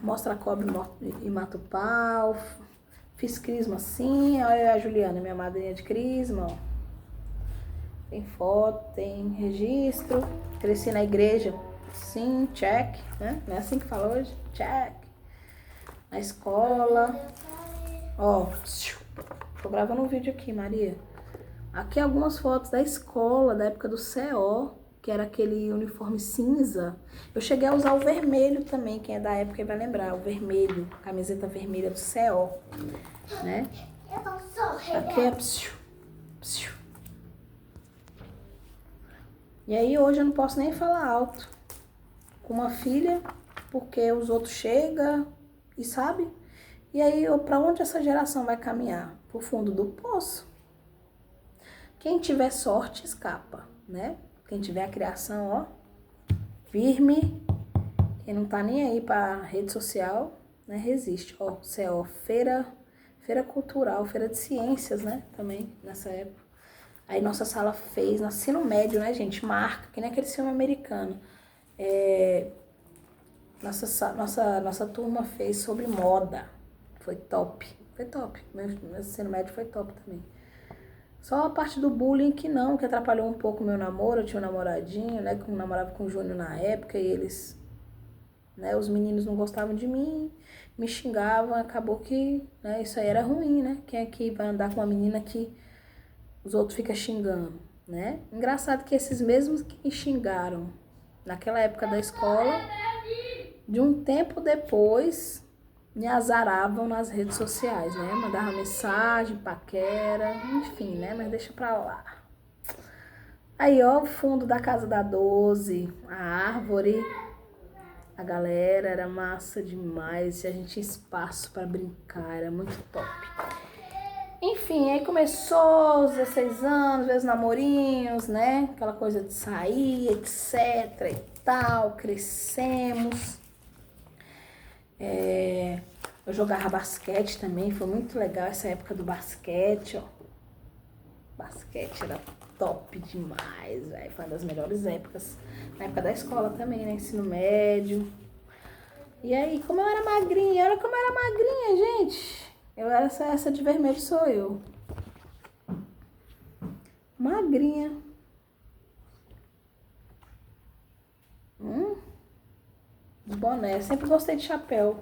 Mostra a cobra e mata o pau. Fiz crisma, sim. Olha a Juliana, minha madrinha de crisma, ó. Tem foto, tem registro. Cresci na igreja. Sim, check, né? Não é assim que fala hoje? Check. Na escola. Ó, tô gravando um vídeo aqui, Maria. Aqui algumas fotos da escola, da época do CO, que era aquele uniforme cinza. Eu cheguei a usar o vermelho também, quem é da época vai lembrar, o vermelho, camiseta vermelha do CO, né? Aqui é psiu, psiu. E aí hoje eu não posso nem falar alto com uma filha, porque os outros chegam e sabe? E aí, pra onde essa geração vai caminhar? Pro fundo do poço. Quem tiver sorte, escapa, né? Quem tiver a criação, ó, firme, quem não tá nem aí pra rede social, né, resiste. Ó, CO, feira cultural, feira de ciências, né, também, nessa época. Aí nossa sala fez, no ensino médio, né, gente, marca, que nem aquele filme americano. Nossa turma fez sobre moda. Foi top. Foi top. Meu ensino médio foi top também. Só a parte do bullying que não, que atrapalhou um pouco o meu namoro. Eu tinha um namoradinho, né? Que eu namorava com o Júnior na época e eles, né? Os meninos não gostavam de mim, me xingavam. Acabou que, né? Isso aí era ruim, né? Quem aqui vai andar com uma menina que os outros ficam xingando, né? Engraçado que esses mesmos que me xingaram naquela época da escola, de um tempo depois, me azaravam nas redes sociais, né? Mandava mensagem, paquera, enfim, né? Mas deixa pra lá. Aí, ó, o fundo da casa da 12, a árvore, a galera, era massa demais. A gente tinha espaço pra brincar, era muito top. Enfim, aí começou os 16 anos, os namorinhos, né? Aquela coisa de sair, etc e tal, crescemos. Eu jogava basquete também, foi muito legal essa época do basquete, ó. Basquete era top demais, velho. Foi uma das melhores épocas. Na época da escola também, né? Ensino médio. E aí, como eu era magrinha, olha como eu era magrinha, gente. Eu era essa de vermelho, sou eu. Magrinha. De boné. Sempre gostei de chapéu.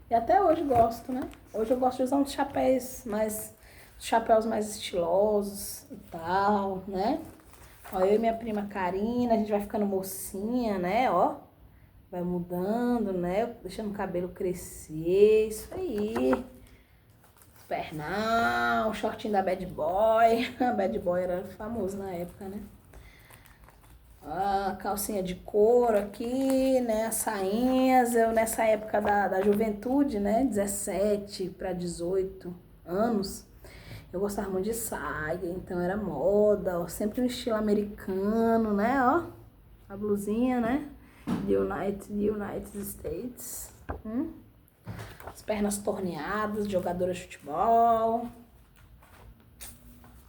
E até hoje gosto, né? Hoje eu gosto de usar uns chapéus mais estilosos e tal, né? Ó, eu e minha prima Karina, a gente vai ficando mocinha, né, ó. Vai mudando, né, deixando o cabelo crescer, isso aí. Pernão, shortinho da Bad Boy. A Bad Boy era famoso na época, né? A calcinha de couro aqui, né? As sainhas. Eu nessa época da juventude, né? 17 para 18 anos. Eu gostava muito de saia, então era moda, ó, sempre no estilo americano, né? Ó, a blusinha, né? United States. As pernas torneadas, jogadora de futebol.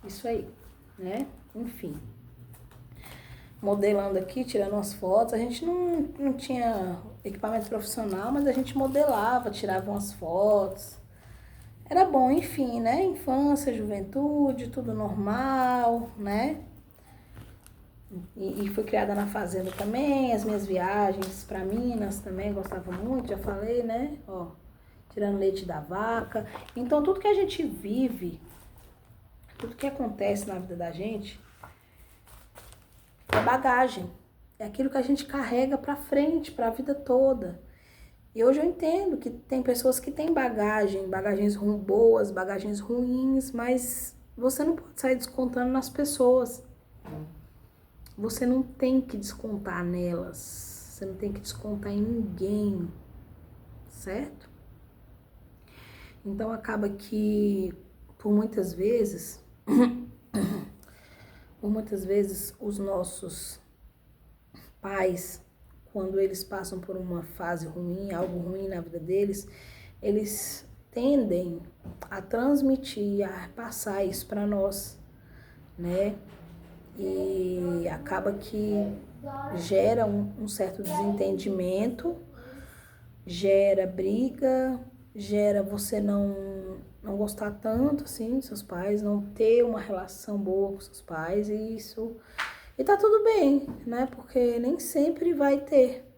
Isso aí, né? Enfim. Modelando aqui, tirando umas fotos. A gente não tinha equipamento profissional, mas a gente modelava, tirava umas fotos. Era bom, enfim, né? Infância, juventude, tudo normal, né? E fui criada na fazenda também. As minhas viagens para Minas também gostava muito, já falei, né? Ó, tirando leite da vaca. Então, tudo que a gente vive, tudo que acontece na vida da gente, é bagagem. É aquilo que a gente carrega pra frente, pra vida toda. E hoje eu entendo que tem pessoas que têm bagagens boas, bagagens ruins, mas você não pode sair descontando nas pessoas. Você não tem que descontar nelas. Você não tem que descontar em ninguém. Certo? Então acaba que, por muitas vezes, os nossos pais, quando eles passam por uma fase ruim, algo ruim na vida deles, eles tendem a transmitir, a passar isso para nós, né? E acaba que gera um certo desentendimento, gera briga, gera você não gostar tanto assim dos seus pais, não ter uma relação boa com seus pais, e isso... E tá tudo bem, né? Porque nem sempre vai ter.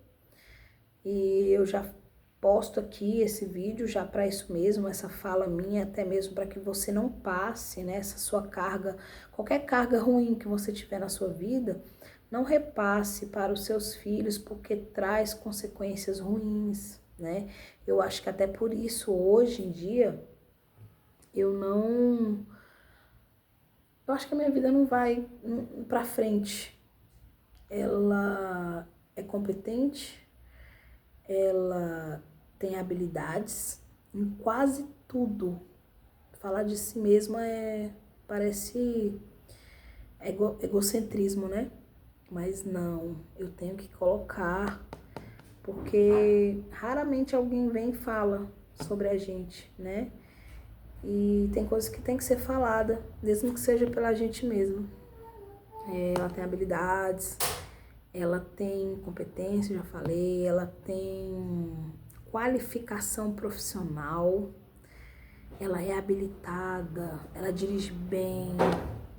E eu já posto aqui esse vídeo já para isso mesmo, essa fala minha, até mesmo para que você não passe, né, essa sua carga, qualquer carga ruim que você tiver na sua vida, não repasse para os seus filhos, porque traz consequências ruins, né? Eu acho que até por isso, hoje em dia, eu acho que a minha vida não vai pra frente. Ela é competente, ela tem habilidades em quase tudo. Falar de si mesma parece egocentrismo, né? Mas não, eu tenho que colocar, porque raramente alguém vem e fala sobre a gente, né? E tem coisas que tem que ser falada, mesmo que seja pela gente mesmo. Ela tem habilidades, ela tem competência, já falei, ela tem qualificação profissional, ela é habilitada, ela dirige bem,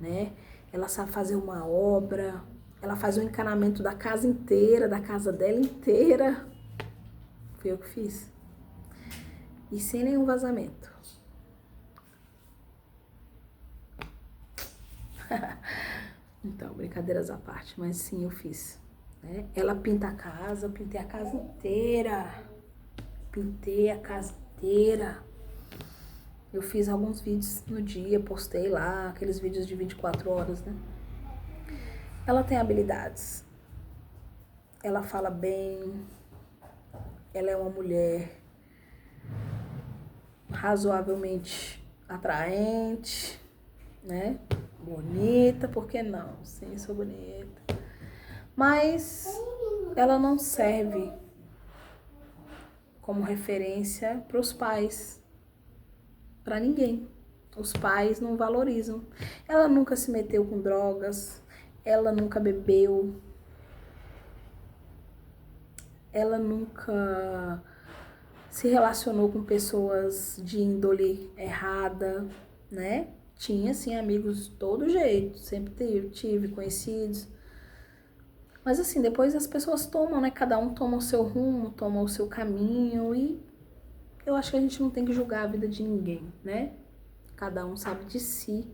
né? Ela sabe fazer uma obra, ela faz o encanamento da casa inteira, da casa dela inteira. Foi eu que fiz. E sem nenhum vazamento. Então, brincadeiras à parte, mas sim, eu fiz. Né? Ela pinta a casa, eu pintei a casa inteira. Pintei a casa inteira. Eu fiz alguns vídeos no dia, postei lá, aqueles vídeos de 24 horas, né? Ela tem habilidades. Ela fala bem. Ela é uma mulher razoavelmente atraente, né? Bonita, por que não? Sim, sou bonita. Mas ela não serve como referência para os pais, para ninguém. Os pais não valorizam. Ela nunca se meteu com drogas, ela nunca bebeu, ela nunca se relacionou com pessoas de índole errada, né? Tinha, sim, amigos de todo jeito, sempre tive conhecidos. Mas assim, depois as pessoas tomam, né? Cada um toma o seu rumo, toma o seu caminho, e eu acho que a gente não tem que julgar a vida de ninguém, né? Cada um sabe de si.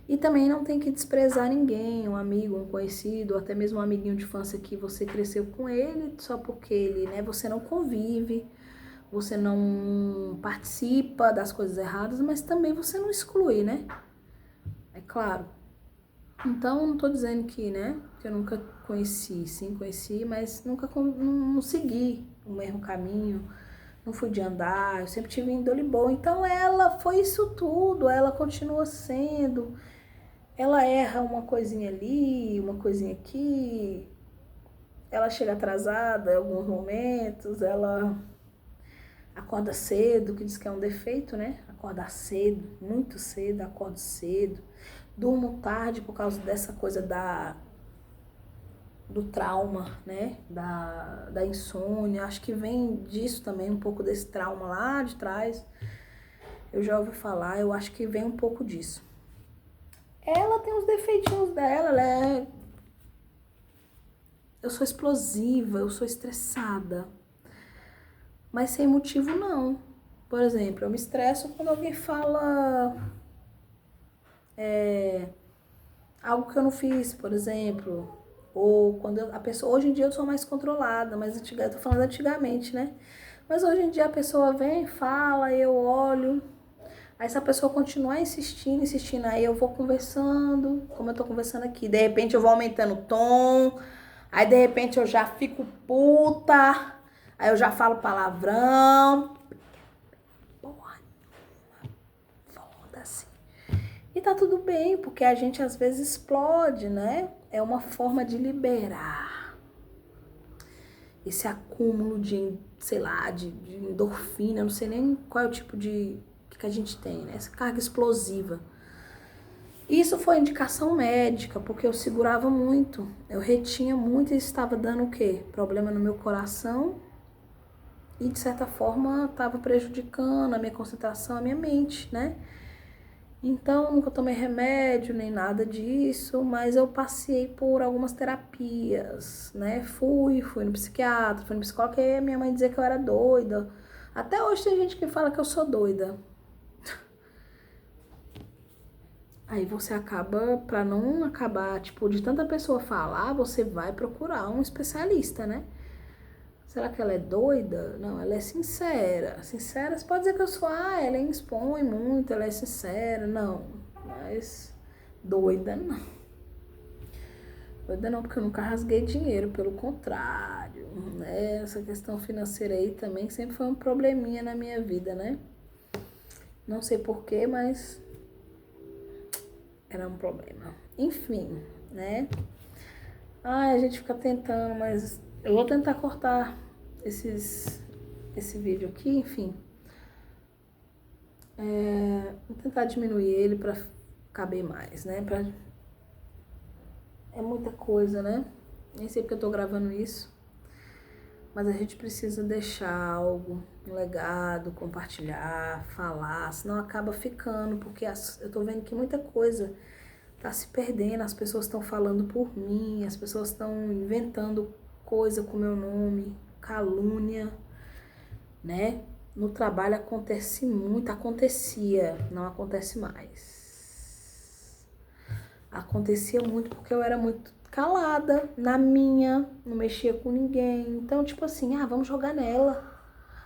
E também não tem que desprezar ninguém, um amigo, um conhecido, ou até mesmo um amiguinho de infância que você cresceu com ele, só porque ele, né, você não convive, você não participa das coisas erradas, mas também você não exclui, né? É claro. Então, não tô dizendo que, né, que eu nunca conheci, sim, conheci, mas nunca não segui o mesmo caminho, não fui de andar, eu sempre tive índole boa. Então, ela foi isso tudo, ela continua sendo. Ela erra uma coisinha ali, uma coisinha aqui, ela chega atrasada em alguns momentos, ela acorda cedo, que diz que é um defeito, né? Acordar cedo, muito cedo, acordo cedo. Durmo tarde por causa dessa coisa do trauma, né? Da insônia. Acho que vem disso também, um pouco desse trauma lá de trás. Eu já ouvi falar, eu acho que vem um pouco disso. Ela tem os defeitinhos dela, eu sou explosiva, eu sou estressada. Mas sem motivo não. Por exemplo, eu me estresso quando alguém fala algo que eu não fiz, por exemplo. Ou quando a pessoa. Hoje em dia eu sou mais controlada, mas eu tô falando antigamente, né? Mas hoje em dia a pessoa vem, fala, eu olho. Aí se a pessoa continuar insistindo, insistindo, aí eu vou conversando, como eu tô conversando aqui. De repente eu vou aumentando o tom, aí de repente eu já fico puta, aí eu já falo palavrão. Porra, foda-se. E tá tudo bem, porque a gente às vezes explode, né? É uma forma de liberar esse acúmulo de, sei lá, de endorfina, eu não sei nem qual é o tipo de que a gente tem, né? Essa carga explosiva. Isso foi indicação médica, porque eu segurava muito, eu retinha muito e estava dando o quê? Problema no meu coração e, de certa forma, estava prejudicando a minha concentração, a minha mente, né? Então, nunca tomei remédio nem nada disso, mas eu passei por algumas terapias, né? Fui no psiquiatra, fui no psicólogo, e a minha mãe dizia que eu era doida. Até hoje tem gente que fala que eu sou doida. Aí você acaba, pra não acabar, tipo, de tanta pessoa falar, você vai procurar um especialista, né? Será que ela é doida? Não, ela é sincera. Sincera, você pode dizer que eu sou, ela expõe muito, ela é sincera. Não, mas doida não. Doida não, porque eu nunca rasguei dinheiro, pelo contrário, né? Essa questão financeira aí também sempre foi um probleminha na minha vida, né? Não sei porquê, mas era um problema. Enfim, né? A gente fica tentando, mas eu vou tentar cortar esse vídeo aqui, enfim. Vou tentar diminuir ele pra caber mais, né? É muita coisa, né? Nem sei porque eu tô gravando isso. Mas a gente precisa deixar algo, um legado, compartilhar, falar, senão acaba ficando, porque eu tô vendo que muita coisa tá se perdendo, as pessoas estão falando por mim, as pessoas estão inventando coisa com meu nome, calúnia, né? No trabalho acontece muito, acontecia, não acontece mais. Acontecia muito porque eu era muito calada, na minha, não mexia com ninguém. Então, tipo assim, vamos jogar nela.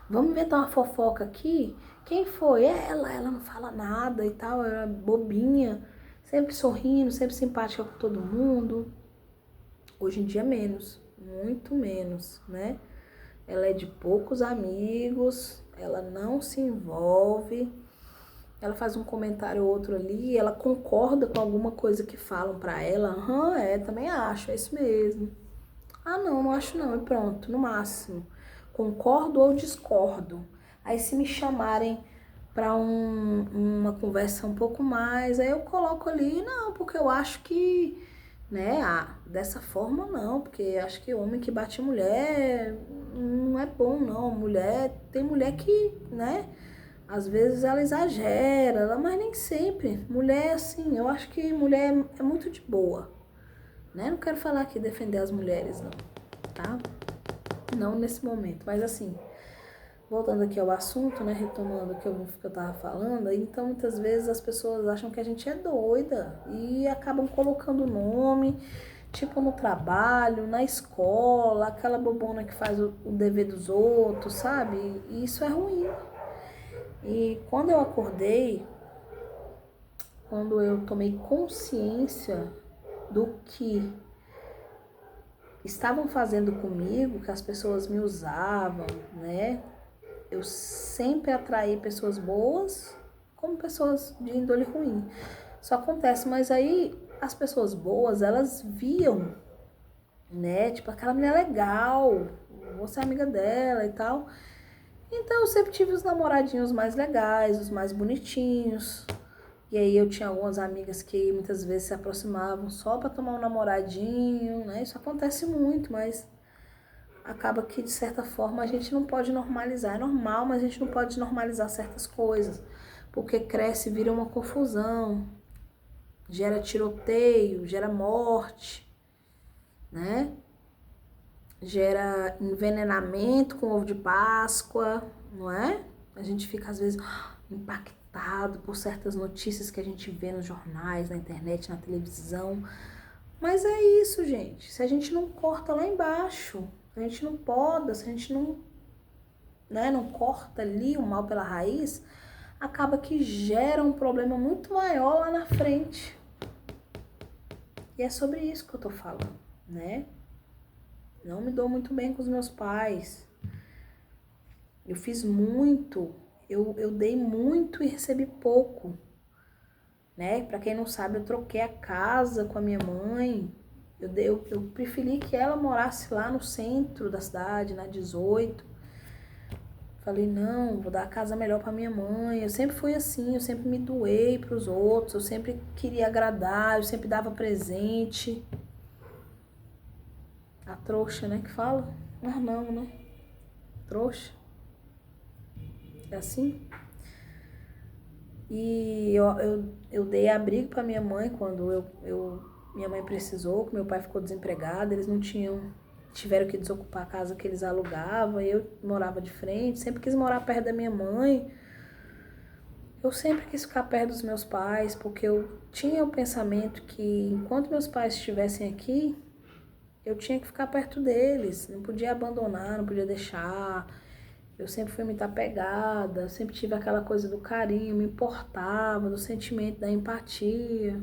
Vamos inventar uma fofoca aqui? Quem foi? Ela não fala nada e tal, era bobinha, sempre sorrindo, sempre simpática com todo mundo. Hoje em dia menos, muito menos, né? Ela é de poucos amigos, ela não se envolve, ela faz um comentário ou outro ali, ela concorda com alguma coisa que falam pra ela, também acho, é isso mesmo. Não acho não, e pronto, no máximo. Concordo ou discordo. Aí se me chamarem pra uma conversa um pouco mais, aí eu coloco ali, não, porque eu acho que, né, dessa forma não, porque acho que homem que bate mulher não é bom não, tem mulher que, né, às vezes ela exagera, mas nem sempre. Mulher, assim, eu acho que mulher é muito de boa, né? Não quero falar aqui defender as mulheres, não, tá? Não nesse momento, mas assim, voltando aqui ao assunto, né, retomando o que eu tava falando, então muitas vezes as pessoas acham que a gente é doida e acabam colocando nome, tipo no trabalho, na escola, aquela bobona que faz o dever dos outros, sabe? E isso é ruim. E quando eu acordei, quando eu tomei consciência do que estavam fazendo comigo, que as pessoas me usavam, né? Eu sempre atraí pessoas boas como pessoas de índole ruim. Isso acontece, mas aí as pessoas boas, elas viam, né? Tipo, aquela mulher legal, você é amiga dela e tal. Então eu sempre tive os namoradinhos mais legais, os mais bonitinhos. E aí eu tinha algumas amigas que muitas vezes se aproximavam só para tomar um namoradinho, né? Isso acontece muito, mas acaba que de certa forma a gente não pode normalizar. É normal, mas a gente não pode normalizar certas coisas, porque cresce e vira uma confusão, gera tiroteio, gera morte, né? Gera envenenamento com ovo de Páscoa, não é? A gente fica às vezes impactado por certas notícias que a gente vê nos jornais, na internet, na televisão. Mas é isso, gente. Se a gente não corta lá embaixo, se a gente não poda, se a gente não, né, não corta ali o mal pela raiz, acaba que gera um problema muito maior lá na frente. E é sobre isso que eu tô falando, né? Não me dou muito bem com os meus pais. Eu fiz muito, eu dei muito e recebi pouco, né? Pra quem não sabe, eu troquei a casa com a minha mãe. Eu preferi que ela morasse lá no centro da cidade, na 18. Falei, não, vou dar a casa melhor pra minha mãe. Eu sempre fui assim, eu sempre me doei pros outros, eu sempre queria agradar, eu sempre dava presente. A trouxa, né, que fala? Mas não, né? Trouxa. É assim? E eu dei abrigo pra minha mãe quando minha mãe precisou, que meu pai ficou desempregado, eles não tiveram que desocupar a casa que eles alugavam, eu morava de frente, sempre quis morar perto da minha mãe. Eu sempre quis ficar perto dos meus pais, porque eu tinha o pensamento que enquanto meus pais estivessem aqui, eu tinha que ficar perto deles, não podia abandonar, não podia deixar. Eu sempre fui muito apegada, sempre tive aquela coisa do carinho, me importava, do sentimento, da empatia.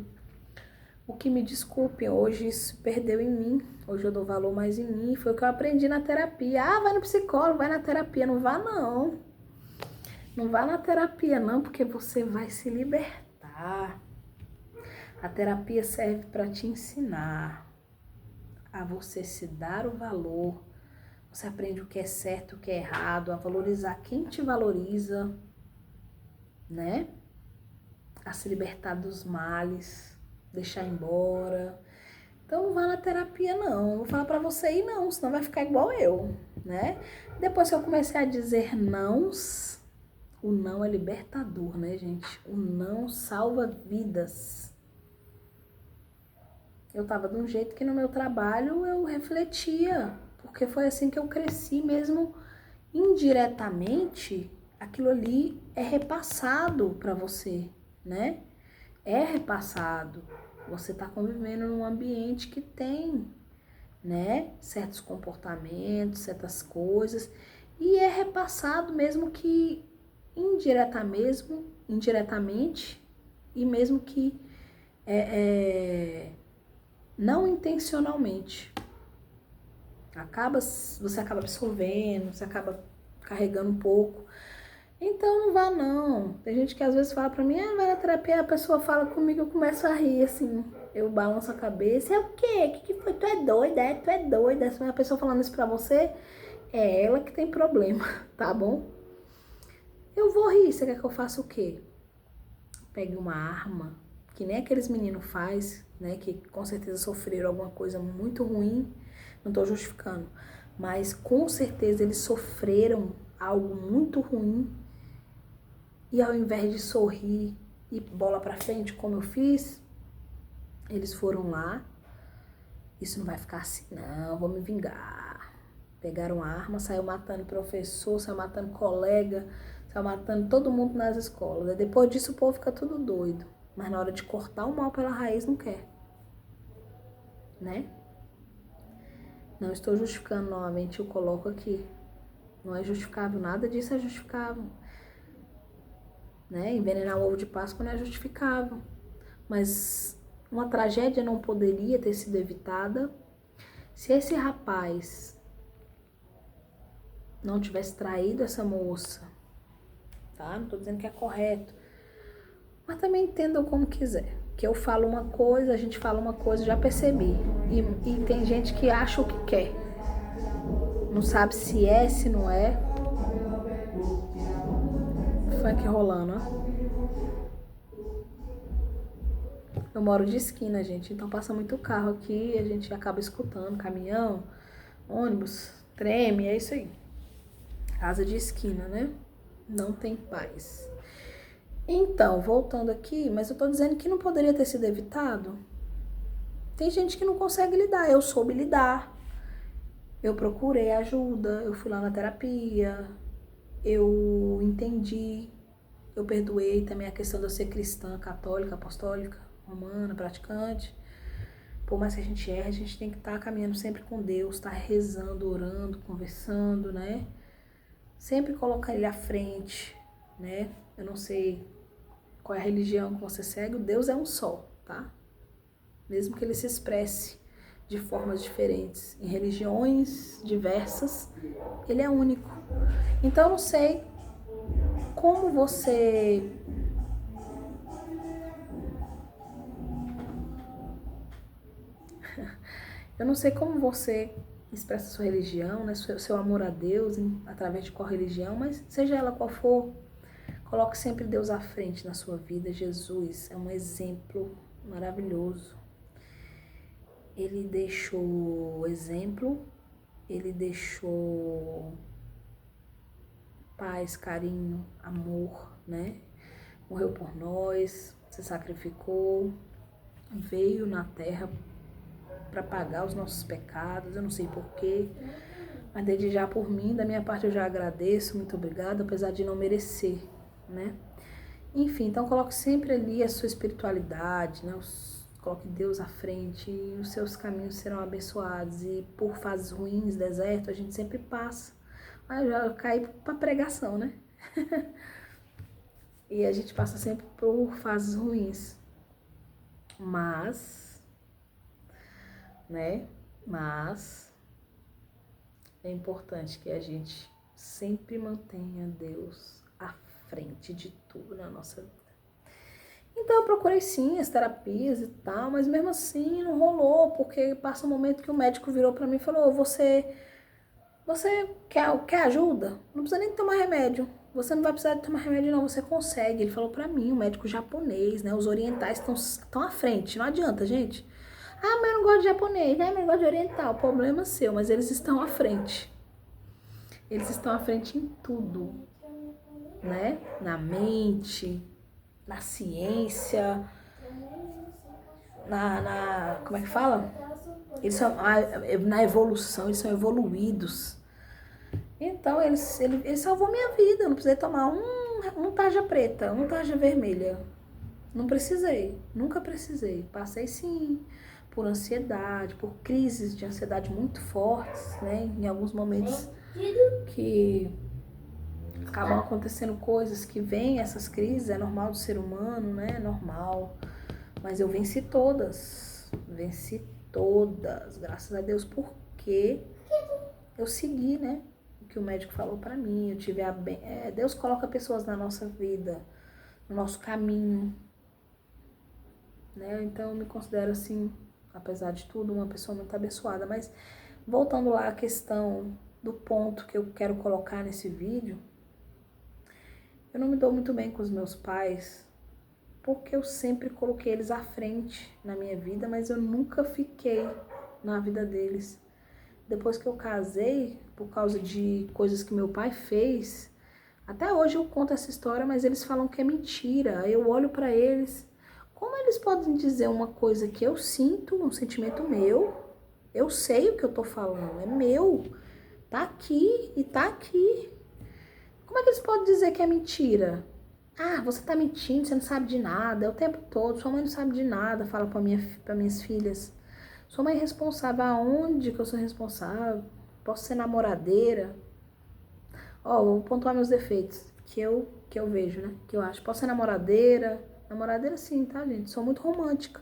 O que me desculpe, hoje isso perdeu em mim. Hoje eu dou valor mais em mim. Foi o que eu aprendi na terapia. Ah, vai no psicólogo, vai na terapia. Não vá, não. Não vá na terapia, não, porque você vai se libertar. A terapia serve para te ensinar a você se dar o valor. Você aprende o que é certo, o que é errado, a valorizar quem te valoriza, né? A se libertar dos males, deixar embora. Então não vá na terapia não, vou falar pra você ir não, senão vai ficar igual eu, né? Depois que eu comecei a dizer nãos, o não é libertador, né, gente? O não salva vidas. Eu tava de um jeito que no meu trabalho eu refletia, porque foi assim que eu cresci mesmo indiretamente, aquilo ali é repassado para você, né? É repassado. Você está convivendo num ambiente que tem, né, certos comportamentos, certas coisas, e é repassado mesmo que indiretamente, e mesmo que não intencionalmente. Você acaba absorvendo, você acaba carregando um pouco. Então não vá não. Tem gente que às vezes fala pra mim, vai na terapia, a pessoa fala comigo, eu começo a rir, assim. Eu balanço a cabeça, é o quê? O que foi? Tu é doida, Tu é doida. Se uma pessoa falando isso pra você, é ela que tem problema, tá bom? Eu vou rir, você quer que eu faça o quê? Pegue uma arma, que nem aqueles meninos faz, né? Que com certeza sofreram alguma coisa muito ruim. Não tô justificando. Mas com certeza eles sofreram algo muito ruim. E ao invés de sorrir e bola pra frente, como eu fiz, eles foram lá. Isso não vai ficar assim, não, vou me vingar. Pegaram a arma, saiu matando professor, saiu matando colega, saiu matando todo mundo nas escolas. E depois disso o povo fica tudo doido. Mas na hora de cortar o mal pela raiz não quer. Né? Não estou justificando novamente, eu coloco aqui. Não é justificável, nada disso é justificável. Né? Envenenar o ovo de Páscoa não é justificável. Mas uma tragédia não poderia ter sido evitada se esse rapaz não tivesse traído essa moça. Tá? Não tô dizendo que é correto. Mas também entendam como quiser. Que eu falo uma coisa, a gente fala uma coisa, já percebi. E tem gente que acha o que quer. Não sabe se é, se não é. Funk rolando, ó. Eu moro de esquina, gente, então passa muito carro aqui, a gente acaba escutando caminhão, ônibus, treme, é isso aí. Casa de esquina, né? Não tem paz. Então, voltando aqui, mas eu tô dizendo que não poderia ter sido evitado. Tem gente que não consegue lidar, eu soube lidar. Eu procurei ajuda, eu fui lá na terapia, eu entendi, eu perdoei também a questão de eu ser cristã, católica, apostólica, romana, praticante. Por mais que a gente erre, a gente tem que estar caminhando sempre com Deus, estar rezando, orando, conversando, né? Sempre colocar Ele à frente, né? Eu não sei qual é a religião que você segue, o Deus é um só, tá? Mesmo que Ele se expresse de formas diferentes, em religiões diversas, Ele é único. Então eu não sei como você expressa sua religião, né? Seu amor a Deus, através de qual religião, mas seja ela qual for, coloque sempre Deus à frente na sua vida. Jesus é um exemplo maravilhoso. Ele deixou exemplo, ele deixou paz, carinho, amor, né? Morreu por nós, se sacrificou, veio na terra para pagar os nossos pecados, eu não sei porquê, mas desde já por mim, da minha parte eu já agradeço, muito obrigada, apesar de não merecer, né? Enfim, então coloque sempre ali a sua espiritualidade, né? Coloque Deus à frente e os seus caminhos serão abençoados. E por fases ruins, deserto, a gente sempre passa. Aí eu já caí para pregação, né? E a gente passa sempre por fases ruins. Mas, né? Mas é importante que a gente sempre mantenha Deus à frente de tudo na nossa vida. Então eu procurei sim as terapias e tal, mas mesmo assim não rolou, porque passa um momento que o médico virou pra mim e falou: você quer ajuda? Não precisa nem tomar remédio. Você não vai precisar de tomar remédio não, você consegue. Ele falou pra mim, um médico japonês, né? Os orientais estão à frente, não adianta, gente. Ah, mas eu não gosto de japonês, né? Mas eu gosto de oriental. Problema seu, mas eles estão à frente. Eles estão à frente em tudo, né? Na mente, na ciência, como é que fala? Eles são, na evolução, eles são evoluídos. Então, ele salvou minha vida. Eu não precisei tomar um tarja preta, um tarja vermelha. Não precisei, nunca precisei. Passei sim por ansiedade, por crises de ansiedade muito fortes, né? Em alguns momentos que acabam acontecendo coisas que vêm essas crises, é normal do ser humano, né? É normal. Mas eu venci todas, graças a Deus, porque eu segui, né? O que o médico falou pra mim, eu tive Deus coloca pessoas na nossa vida, no nosso caminho, né? Então eu me considero assim, apesar de tudo, uma pessoa muito abençoada. Mas voltando lá à questão do ponto que eu quero colocar nesse vídeo, eu não me dou muito bem com os meus pais, porque eu sempre coloquei eles à frente na minha vida, mas eu nunca fiquei na vida deles. Depois que eu casei, por causa de coisas que meu pai fez, até hoje eu conto essa história, mas eles falam que é mentira. Eu olho pra eles, como eles podem dizer uma coisa que eu sinto, um sentimento meu, eu sei o que eu tô falando, é meu. Tá aqui e tá aqui. Como é que eles podem dizer que é mentira? Ah, você tá mentindo, você não sabe de nada. É o tempo todo, sua mãe não sabe de nada, fala para minhas filhas. Sua mãe é responsável. Aonde que eu sou responsável? Posso ser namoradeira? Ó, vou pontuar meus defeitos, que eu vejo, né? Que eu acho. Posso ser namoradeira? Namoradeira sim, tá, gente? Sou muito romântica,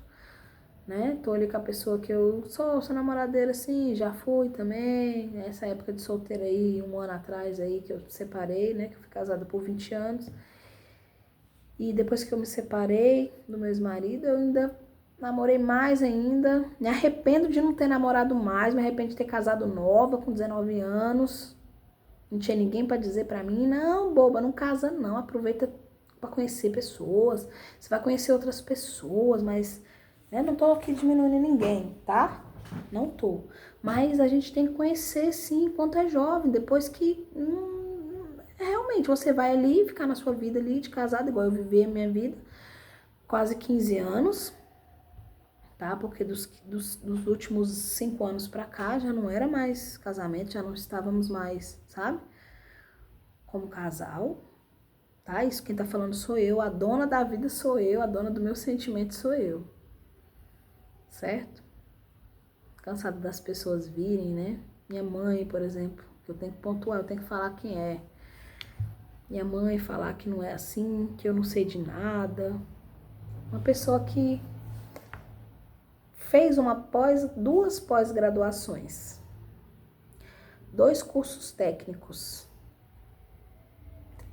né? Tô ali com a pessoa que eu sou namoradeira sim, já fui também. Essa época de solteira aí, 1 ano atrás aí, que eu separei, né? Que eu fui casada por 20 anos. E depois que eu me separei do meu ex-marido, eu ainda namorei mais ainda. Me arrependo de não ter namorado mais, me arrependo de ter casado nova, com 19 anos. Não tinha ninguém para dizer para mim, não, boba, não casa não, aproveita para conhecer pessoas. Você vai conhecer outras pessoas, mas né, não tô aqui diminuindo ninguém, tá? Não tô. Mas a gente tem que conhecer sim enquanto é jovem, depois que realmente você vai ali ficar na sua vida ali de casado, igual eu vivi a minha vida, quase 15 anos, tá? Porque dos últimos 5 anos pra cá já não era mais casamento, já não estávamos mais, sabe? Como casal, tá? Isso quem tá falando sou eu, a dona da vida sou eu, a dona do meu sentimento sou eu, certo? Cansada das pessoas virem, né? Minha mãe, por exemplo, que eu tenho que pontuar, eu tenho que falar quem é. Minha mãe falar que não é assim, que eu não sei de nada. Uma pessoa que fez duas pós-graduações, 2 cursos técnicos.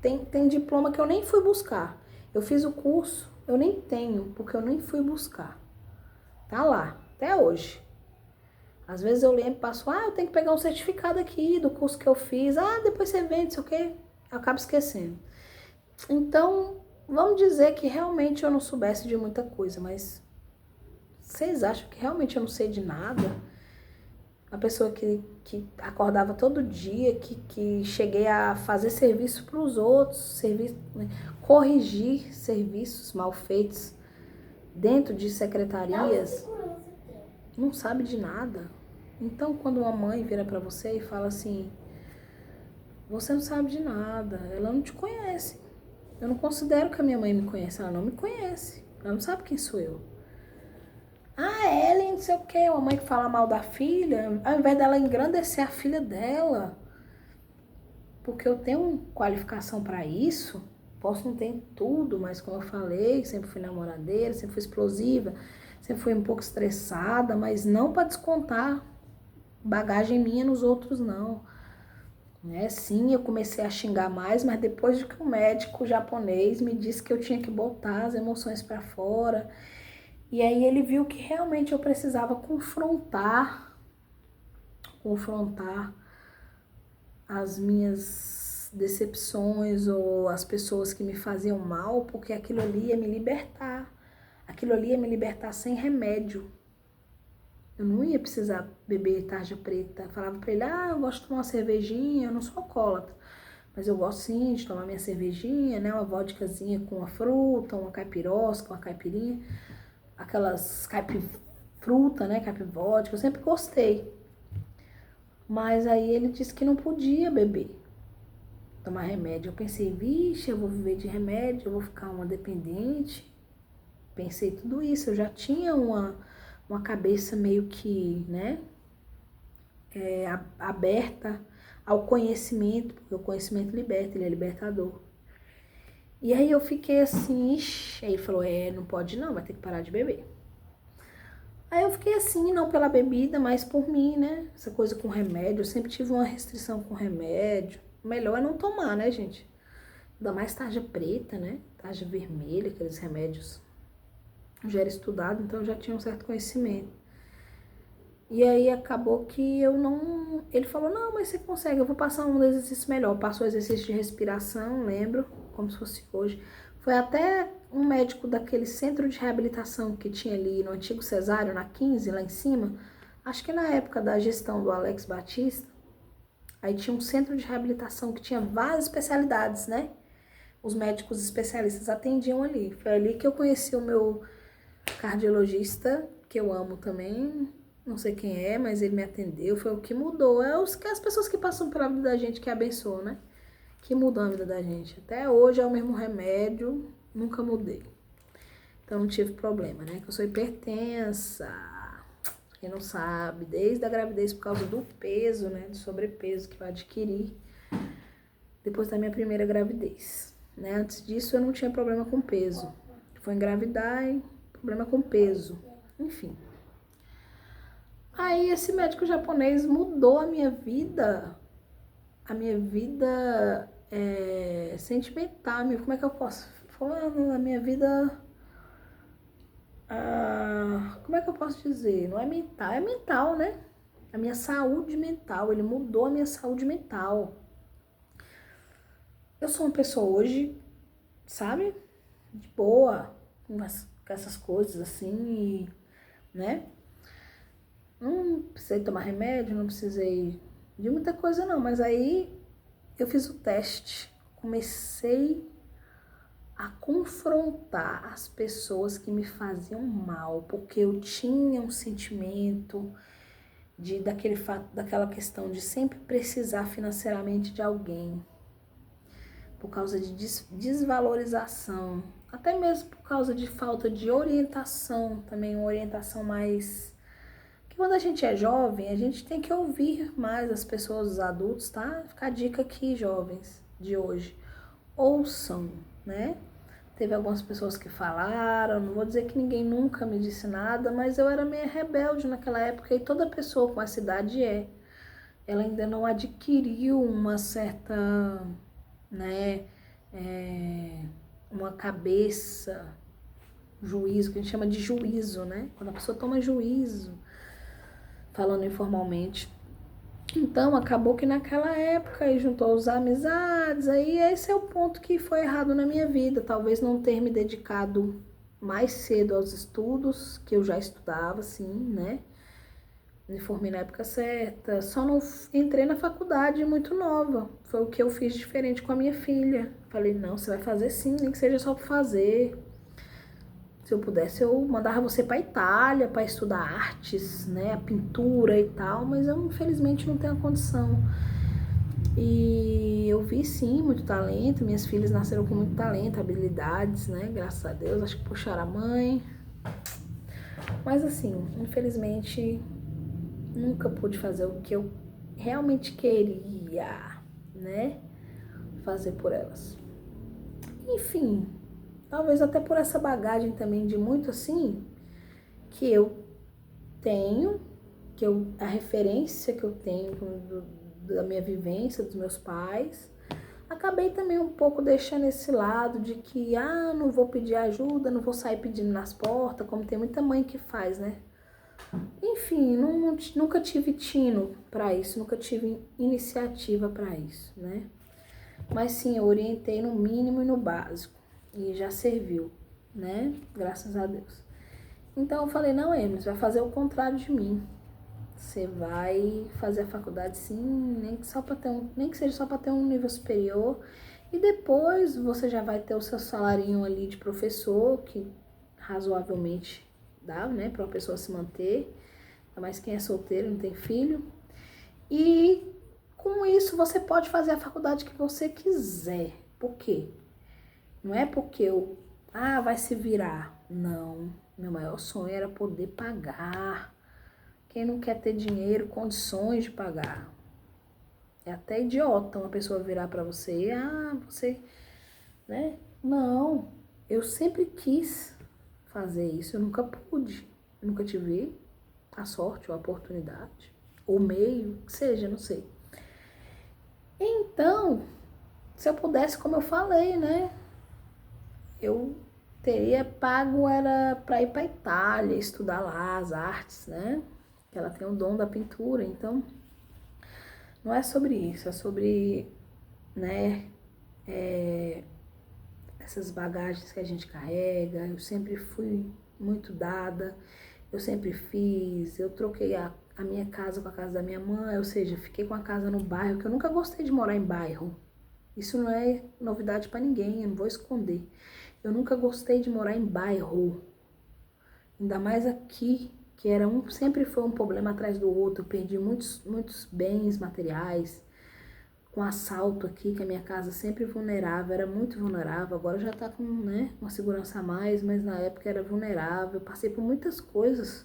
Tem diploma que eu nem fui buscar. Eu fiz o curso, eu nem tenho, porque eu nem fui buscar. Tá lá, até hoje. Às vezes eu lembro e passo, eu tenho que pegar um certificado aqui do curso que eu fiz. Depois você vende, não sei o quê. Eu acabo esquecendo. Então, vamos dizer que realmente eu não soubesse de muita coisa, mas vocês acham que realmente eu não sei de nada? A pessoa que acordava todo dia, que cheguei a fazer serviço para os outros, né? Corrigir serviços mal feitos dentro de secretarias, não sabe de nada. Então, quando uma mãe vira para você e fala assim, você não sabe de nada, ela não te conhece. Eu não considero que a minha mãe me conhece, ela não me conhece, ela não sabe quem sou eu. Ellen, não sei o que, uma mãe que fala mal da filha, ao invés dela engrandecer a filha dela, porque eu tenho qualificação para isso, posso não ter tudo, mas como eu falei, sempre fui namoradeira, sempre fui explosiva, sempre fui um pouco estressada, mas não para descontar bagagem minha nos outros, não. Né? Sim, eu comecei a xingar mais, mas depois de que o médico japonês me disse que eu tinha que botar as emoções para fora, e aí ele viu que realmente eu precisava confrontar as minhas decepções ou as pessoas que me faziam mal, porque aquilo ali ia me libertar. Aquilo ali ia me libertar sem remédio. Eu não ia precisar beber tarja preta. Eu falava pra ele, eu gosto de tomar uma cervejinha, eu não sou alcoólatra. Mas eu gosto sim de tomar minha cervejinha, né? Uma vodkazinha com uma fruta, uma caipirosca, uma caipirinha. Aquelas caipifruta, né? Caipivódica, eu sempre gostei. Mas aí ele disse que não podia beber, tomar remédio. Eu pensei, vixe, eu vou viver de remédio, eu vou ficar uma dependente. Pensei tudo isso, eu já tinha uma cabeça meio que, né, aberta ao conhecimento, porque o conhecimento liberta, ele é libertador. E aí eu fiquei assim, ixi, aí ele falou, não pode não, vai ter que parar de beber. Aí eu fiquei assim, não pela bebida, mas por mim, né? Essa coisa com remédio, eu sempre tive uma restrição com remédio. O melhor é não tomar, né, gente? Ainda mais tarja preta, né? Tarja vermelha, aqueles remédios. Eu já era estudado, então eu já tinha um certo conhecimento. E aí acabou que eu não... Ele falou, não, mas você consegue, eu vou passar um exercício melhor. Passou o exercício de respiração, lembro, como se fosse hoje. Foi até um médico daquele centro de reabilitação que tinha ali no antigo Cesário, na 15, lá em cima. Acho que na época da gestão do Alex Batista. Aí tinha um centro de reabilitação que tinha várias especialidades, né? Os médicos especialistas atendiam ali. Foi ali que eu conheci o meu cardiologista, que eu amo também. não sei quem é, mas ele me atendeu, foi o que mudou. As pessoas que passam pela vida da gente que abençoam, né? Que mudam a vida da gente. Até hoje é o mesmo remédio, nunca mudei. Então não tive problema, né? Que eu sou hipertensa, quem não sabe, desde a gravidez por causa do peso, né? Do sobrepeso que eu adquiri depois da minha primeira gravidez, né? Antes disso eu não tinha problema com peso. Foi engravidar e problema com peso, enfim. Aí esse médico japonês mudou a minha vida sentimental, como é que eu posso falar? A minha vida, como é que eu posso dizer? Não é mental, é mental, né? A minha saúde mental, ele mudou a minha saúde mental. Eu sou uma pessoa hoje, sabe? De boa, com essas coisas assim, né? Não precisei tomar remédio, não precisei de muita coisa não, mas aí eu fiz o teste, comecei a confrontar as pessoas que me faziam mal, porque eu tinha um sentimento daquela questão de sempre precisar financeiramente de alguém, por causa de desvalorização, até mesmo por causa de falta de orientação, também uma orientação mais... Que quando a gente é jovem, a gente tem que ouvir mais as pessoas, os adultos, tá? Fica a dica aqui, jovens de hoje. Ouçam, né? Teve algumas pessoas que falaram, não vou dizer que ninguém nunca me disse nada, mas eu era meio rebelde naquela época e toda pessoa com essa idade ela ainda não adquiriu uma certa, né, uma cabeça, juízo, que a gente chama de juízo, né? Quando a pessoa toma juízo, falando informalmente. Então, acabou que naquela época aí juntou as amizades, aí esse é o ponto que foi errado na minha vida. Talvez não ter me dedicado mais cedo aos estudos, que eu já estudava, sim, né? Me formei na época certa, só não entrei na faculdade muito nova. Foi o que eu fiz diferente com a minha filha. Falei, não, você vai fazer sim, nem que seja só por fazer. Se eu pudesse, eu mandava você para Itália para estudar artes, né, a pintura e tal, mas eu infelizmente não tenho a condição. E eu vi sim muito talento, minhas filhas nasceram com muito talento, habilidades, né, graças a Deus, acho que puxaram a mãe. Mas assim, infelizmente, nunca pude fazer o que eu realmente queria, né, fazer por elas. Enfim, talvez até por essa bagagem também de muito assim, que eu tenho, a referência que eu tenho da minha vivência, dos meus pais, acabei também um pouco deixando esse lado de que, não vou pedir ajuda, não vou sair pedindo nas portas, como tem muita mãe que faz, né? Enfim, nunca tive tino para isso, nunca tive iniciativa para isso, né? Mas sim, eu orientei no mínimo e no básico, e já serviu, né? Graças a Deus. Então eu falei, não, Emerson, vai fazer o contrário de mim. Você vai fazer a faculdade sim, nem que seja só para ter um nível superior. E depois você já vai ter o seu salarinho ali de professor, que razoavelmente dá, né, para uma pessoa se manter. Ainda mais quem é solteiro, não tem filho. E com isso você pode fazer a faculdade que você quiser. Por quê? Não é porque vai se virar. Não. Meu maior sonho era poder pagar. Quem não quer ter dinheiro, condições de pagar. É até idiota uma pessoa virar para você, você, né? Não, eu sempre quis fazer isso, eu nunca pude, eu nunca tive a sorte ou a oportunidade, ou meio, que seja, não sei. Então, se eu pudesse, como eu falei, né? Eu teria pago era para ir para Itália, estudar lá as artes, né? Que ela tem o dom da pintura, então não é sobre isso, é sobre, né, essas bagagens que a gente carrega. Eu sempre fui muito dada, eu sempre fiz, eu troquei a minha casa com a casa da minha mãe, ou seja, fiquei com a casa no bairro, que eu nunca gostei de morar em bairro. Isso não é novidade para ninguém, eu não vou esconder. Eu nunca gostei de morar em bairro, ainda mais aqui, que sempre foi um problema atrás do outro. Eu perdi muitos bens materiais, com assalto aqui, que a minha casa sempre vulnerável, era muito vulnerável. Agora já tá com, né, uma segurança a mais, mas na época era vulnerável. Eu passei por muitas coisas.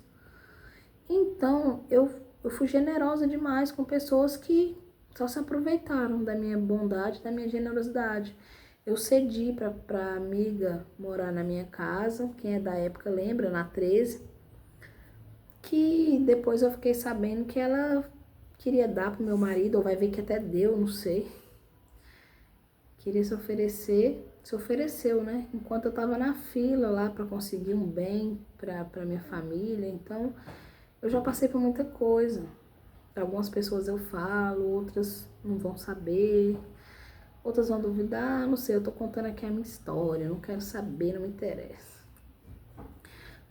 Então, eu fui generosa demais com pessoas que só se aproveitaram da minha bondade, da minha generosidade. Eu cedi pra amiga morar na minha casa, quem é da época lembra, na 13, que depois eu fiquei sabendo que ela queria dar pro meu marido, ou vai ver que até deu, não sei. Queria se ofereceu, né? Enquanto eu tava na fila lá para conseguir um bem pra minha família. Então, eu já passei por muita coisa. Pra algumas pessoas eu falo, outras não vão saber, outras vão duvidar, não sei, eu tô contando aqui a minha história, não quero saber, não me interessa.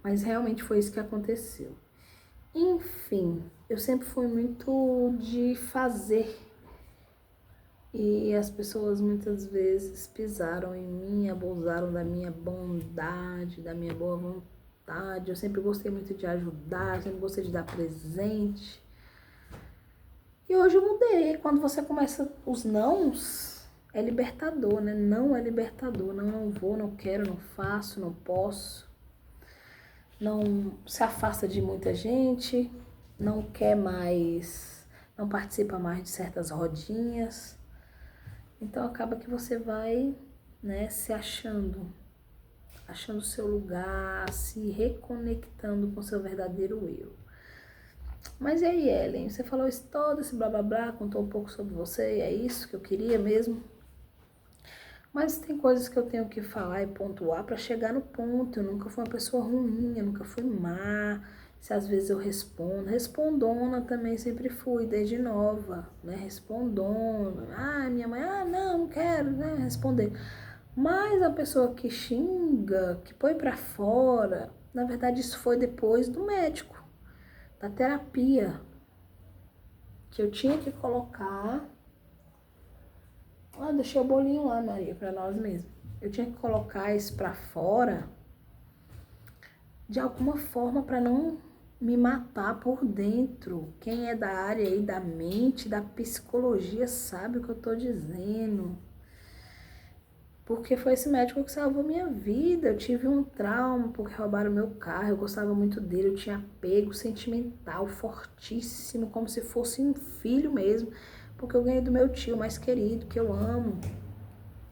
Mas realmente foi isso que aconteceu. Enfim, eu sempre fui muito de fazer. E as pessoas muitas vezes pisaram em mim, abusaram da minha bondade, da minha boa vontade. Eu sempre gostei muito de ajudar, sempre gostei de dar presente. E hoje eu mudei. Quando você começa os nãos, é libertador, né? Não é libertador. Não vou, não quero, não faço, não posso. Não se afasta de muita gente, não quer mais, não participa mais de certas rodinhas. Então acaba que você vai, né, se achando o seu lugar, se reconectando com o seu verdadeiro eu. Mas e aí, Ellen, você falou isso todo, esse blá blá blá, contou um pouco sobre você, e é isso que eu queria mesmo? Mas tem coisas que eu tenho que falar e pontuar para chegar no ponto. Eu nunca fui uma pessoa ruim, eu nunca fui má. Se às vezes eu respondo, respondona também sempre fui, desde nova, né? Respondona. Ah, minha mãe, não quero, né? Responder. Mas a pessoa que xinga, que põe para fora, na verdade isso foi depois do médico, da terapia, que eu tinha que colocar. Deixei o bolinho lá, Maria, pra nós mesmos. Eu tinha que colocar isso pra fora de alguma forma pra não me matar por dentro. Quem é da área aí da mente, da psicologia, sabe o que eu tô dizendo. Porque foi esse médico que salvou minha vida. Eu tive um trauma porque roubaram meu carro. Eu gostava muito dele, eu tinha apego sentimental fortíssimo, como se fosse um filho mesmo. Porque eu ganhei do meu tio mais querido, que eu amo.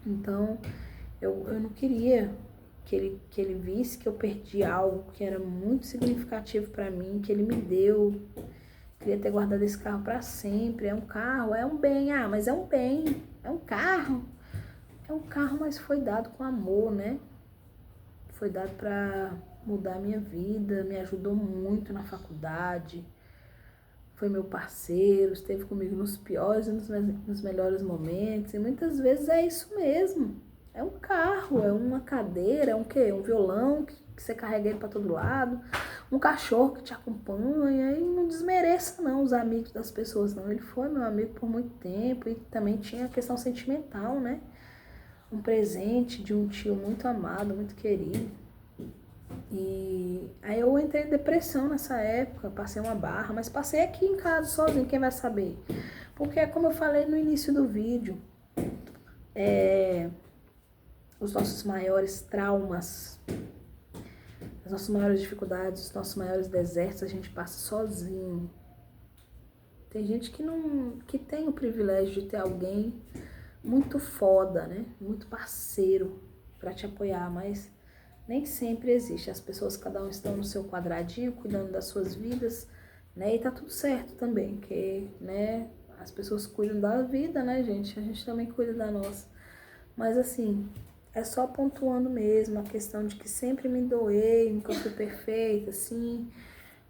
Então, eu não queria que ele visse que eu perdi algo que era muito significativo para mim, que ele me deu. Queria ter guardado esse carro para sempre. É um carro, é um bem. Mas é um bem, é um carro. É um carro, mas foi dado com amor, né? Foi dado para mudar a minha vida, me ajudou muito na faculdade. Foi meu parceiro, esteve comigo nos piores e nos melhores momentos. E muitas vezes é isso mesmo. É um carro, é uma cadeira, é um quê? Um violão que você carrega ele para todo lado. Um cachorro que te acompanha. E não desmereça não os amigos das pessoas, não. Ele foi meu amigo por muito tempo e também tinha a questão sentimental, né? Um presente de um tio muito amado, muito querido. E aí eu entrei em depressão nessa época, passei uma barra, mas passei aqui em casa sozinho, quem vai saber? Porque como eu falei no início do vídeo, os nossos maiores traumas, as nossas maiores dificuldades, os nossos maiores desertos, a gente passa sozinho. Tem gente que tem o privilégio de ter alguém muito foda, né? Muito parceiro pra te apoiar, mas nem sempre existe. As pessoas, cada um estão no seu quadradinho, cuidando das suas vidas, né? E tá tudo certo também, que, né? As pessoas cuidam da vida, né, gente? A gente também cuida da nossa. Mas assim, é só pontuando mesmo a questão de que sempre me doei, nunca fui perfeita, assim.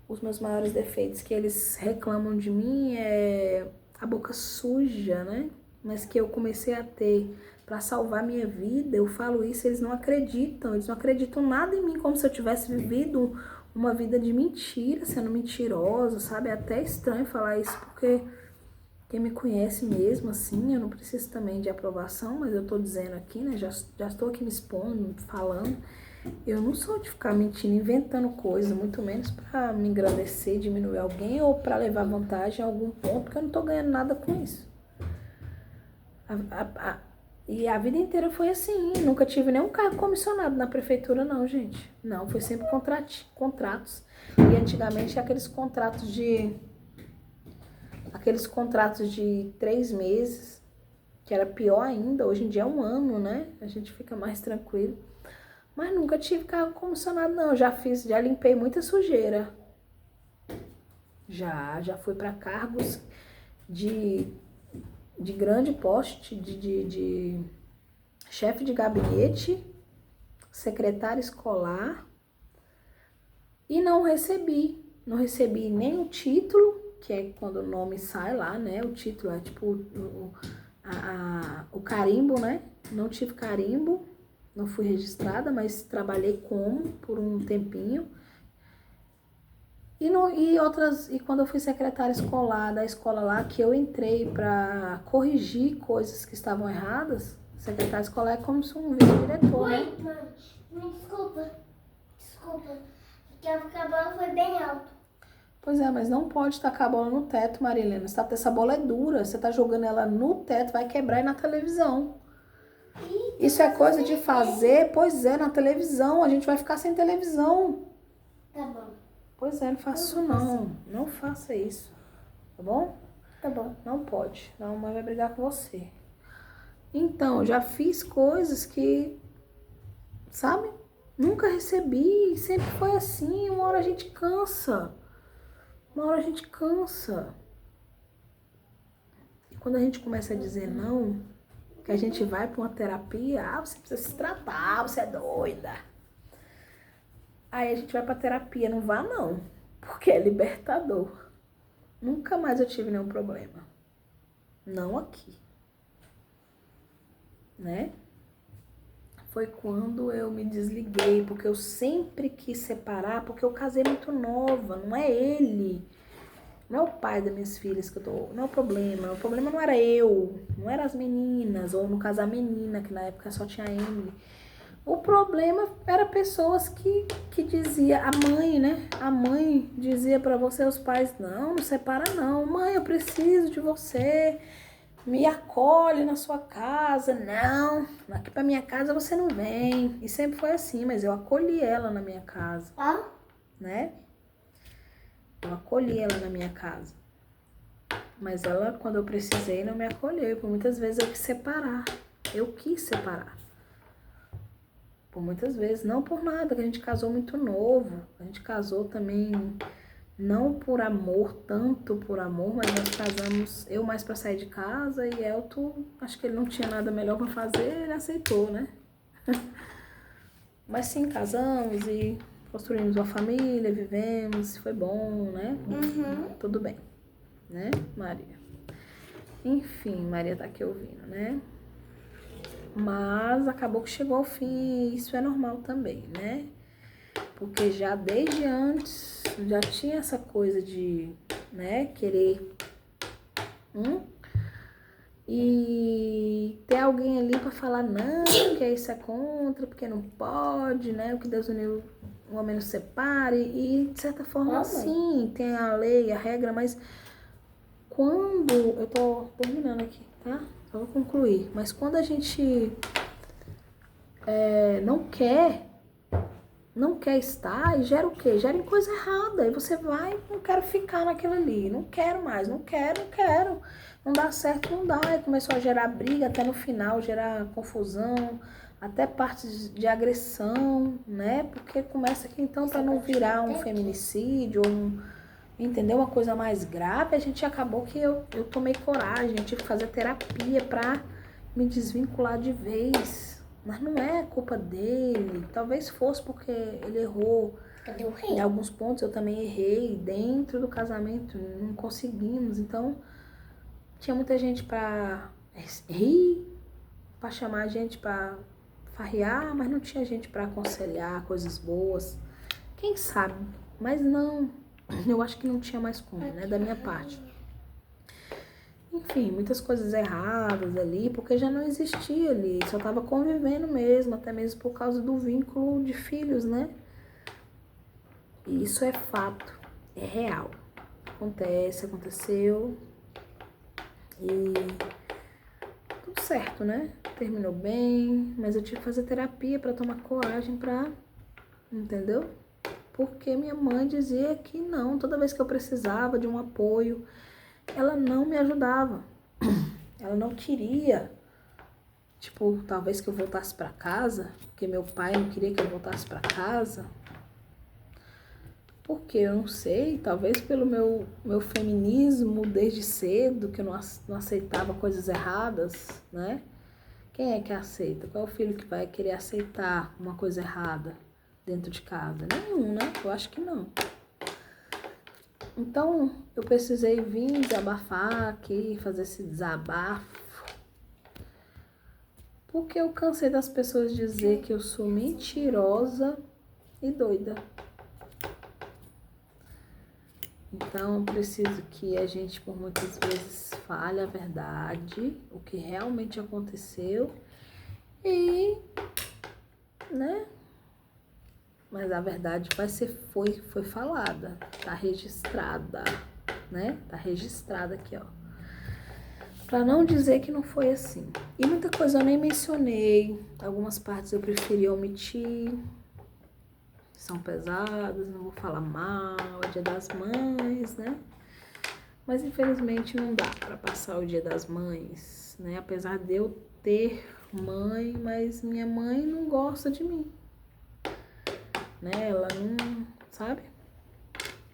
Os meus maiores defeitos que eles reclamam de mim é a boca suja, né? Mas que eu comecei a ter para salvar minha vida. Eu falo isso, eles não acreditam nada em mim, como se eu tivesse vivido uma vida de mentira, sendo mentirosa, sabe? É até estranho falar isso, porque quem me conhece mesmo, assim, eu não preciso também de aprovação, mas eu tô dizendo aqui, né? Já estou aqui me expondo, falando. Eu não sou de ficar mentindo, inventando coisa, muito menos pra me engrandecer, diminuir alguém ou pra levar vantagem em algum ponto, porque eu não tô ganhando nada com isso. E a vida inteira foi assim, nunca tive nenhum cargo comissionado na prefeitura não, gente. Não, foi sempre contratos. E antigamente aqueles contratos de 3 meses, que era pior ainda, hoje em dia é 1 ano, né? A gente fica mais tranquilo. Mas nunca tive cargo comissionado não, já limpei muita sujeira. Já fui para cargos de grande porte, de chefe de gabinete, secretária escolar, e não recebi nem o título, que é quando o nome sai lá, né? O título é tipo o carimbo, né? Não tive carimbo, não fui registrada, mas trabalhei por um tempinho. E quando eu fui secretária escolar da escola lá, que eu entrei para corrigir coisas que estavam erradas, secretária escolar é como se um vice-diretor, né? Mãe, desculpa, porque a bola foi bem alto. Pois é, mas não pode tacar a bola no teto, Marilena. Essa bola é dura, você tá jogando ela no teto, vai quebrar na televisão. Isso é coisa de fazer, pois é, na televisão, a gente vai ficar sem televisão. Tá bom. Pois é, não faça isso não. Não faça isso. Tá bom? Tá bom. Não pode. Não, a mãe vai brigar com você. Então, já fiz coisas que, sabe? Nunca recebi. Sempre foi assim. Uma hora a gente cansa. E quando a gente começa a dizer não, que a gente vai pra uma terapia, você precisa se tratar, você é doida. Aí a gente vai pra terapia, não vá não, porque é libertador. Nunca mais eu tive nenhum problema. Não aqui. Né? Foi quando eu me desliguei, porque eu sempre quis separar, porque eu casei muito nova, não é ele. Não é o pai das minhas filhas não é o problema. O problema não era eu, não era as meninas, ou no caso a menina, que na época só tinha a Emily. O problema era pessoas que dizia, a mãe, né? A mãe dizia pra você, os pais, não separa não. Mãe, eu preciso de você, me acolhe na sua casa. Não, aqui pra minha casa você não vem. E sempre foi assim, mas eu acolhi ela na minha casa, né? Eu acolhi ela na minha casa. Mas ela, quando eu precisei, não me acolheu. Por muitas vezes eu quis separar. Por muitas vezes, não por nada, que a gente casou muito novo. A gente casou também, não por amor, tanto por amor, mas nós casamos, eu mais pra sair de casa e Elton, acho que ele não tinha nada melhor pra fazer, ele aceitou, né? Mas sim, casamos e construímos uma família, vivemos, foi bom, né? Tudo bem, né, Maria? Enfim, Maria tá aqui ouvindo, né? Mas acabou que chegou ao fim e isso é normal também, né? Porque já desde antes, já tinha essa coisa de, né, querer e ter alguém ali pra falar não, que isso é contra, porque não pode, né? O que Deus uniu, o homem não separe. E de certa forma, sim, tem a lei, a regra, mas quando... Eu tô terminando aqui, tá? Só vou concluir. Mas quando a gente não quer estar, e gera o quê? Gera em coisa errada. Aí você vai, não quero ficar naquilo ali, não quero mais, não quero. Não dá certo, não dá. Aí começou a gerar briga, até no final, gerar confusão, até partes de agressão, né? Porque começa aqui, então, para não virar um feminicídio, entendeu? Uma coisa mais grave, a gente acabou que eu tomei coragem, eu tive que fazer terapia pra me desvincular de vez. Mas não é culpa dele, talvez fosse porque ele errou. Cadê o rei? Em alguns pontos eu também errei, dentro do casamento, não conseguimos. Então, tinha muita gente pra rir, pra chamar a gente pra farrear, mas não tinha gente pra aconselhar coisas boas. Quem sabe? Mas não... Eu acho que não tinha mais como, né, da minha parte. enfim, muitas coisas erradas ali, porque já não existia ali, só tava convivendo mesmo, até mesmo por causa do vínculo de filhos, né? E isso é fato, é real. Acontece, aconteceu e tudo certo, né? Terminou bem, mas eu tive que fazer terapia pra tomar coragem pra, entendeu? Porque minha mãe dizia que não, toda vez que eu precisava de um apoio, ela não me ajudava. Ela não queria, tipo, talvez que eu voltasse pra casa, porque meu pai não queria que eu voltasse pra casa. Porque eu não sei, talvez pelo meu feminismo desde cedo, que eu não aceitava coisas erradas, né? Quem é que aceita? Qual é o filho que vai querer aceitar uma coisa errada dentro de casa? Nenhum, né? Eu acho que não. Então, eu precisei vir desabafar aqui, fazer esse desabafo. Porque eu cansei das pessoas dizer que eu sou mentirosa e doida. Então, eu preciso que a gente, por muitas vezes, fale a verdade, o que realmente aconteceu e, né? Mas a verdade foi falada, tá registrada, né? Tá registrada aqui, ó. Pra não dizer que não foi assim. E muita coisa eu nem mencionei, algumas partes eu preferi omitir, são pesadas, não vou falar mal, é Dia das Mães, né? Mas infelizmente não dá pra passar o Dia das Mães, né? Apesar de eu ter mãe, mas minha mãe não gosta de mim, né? Ela não, sabe?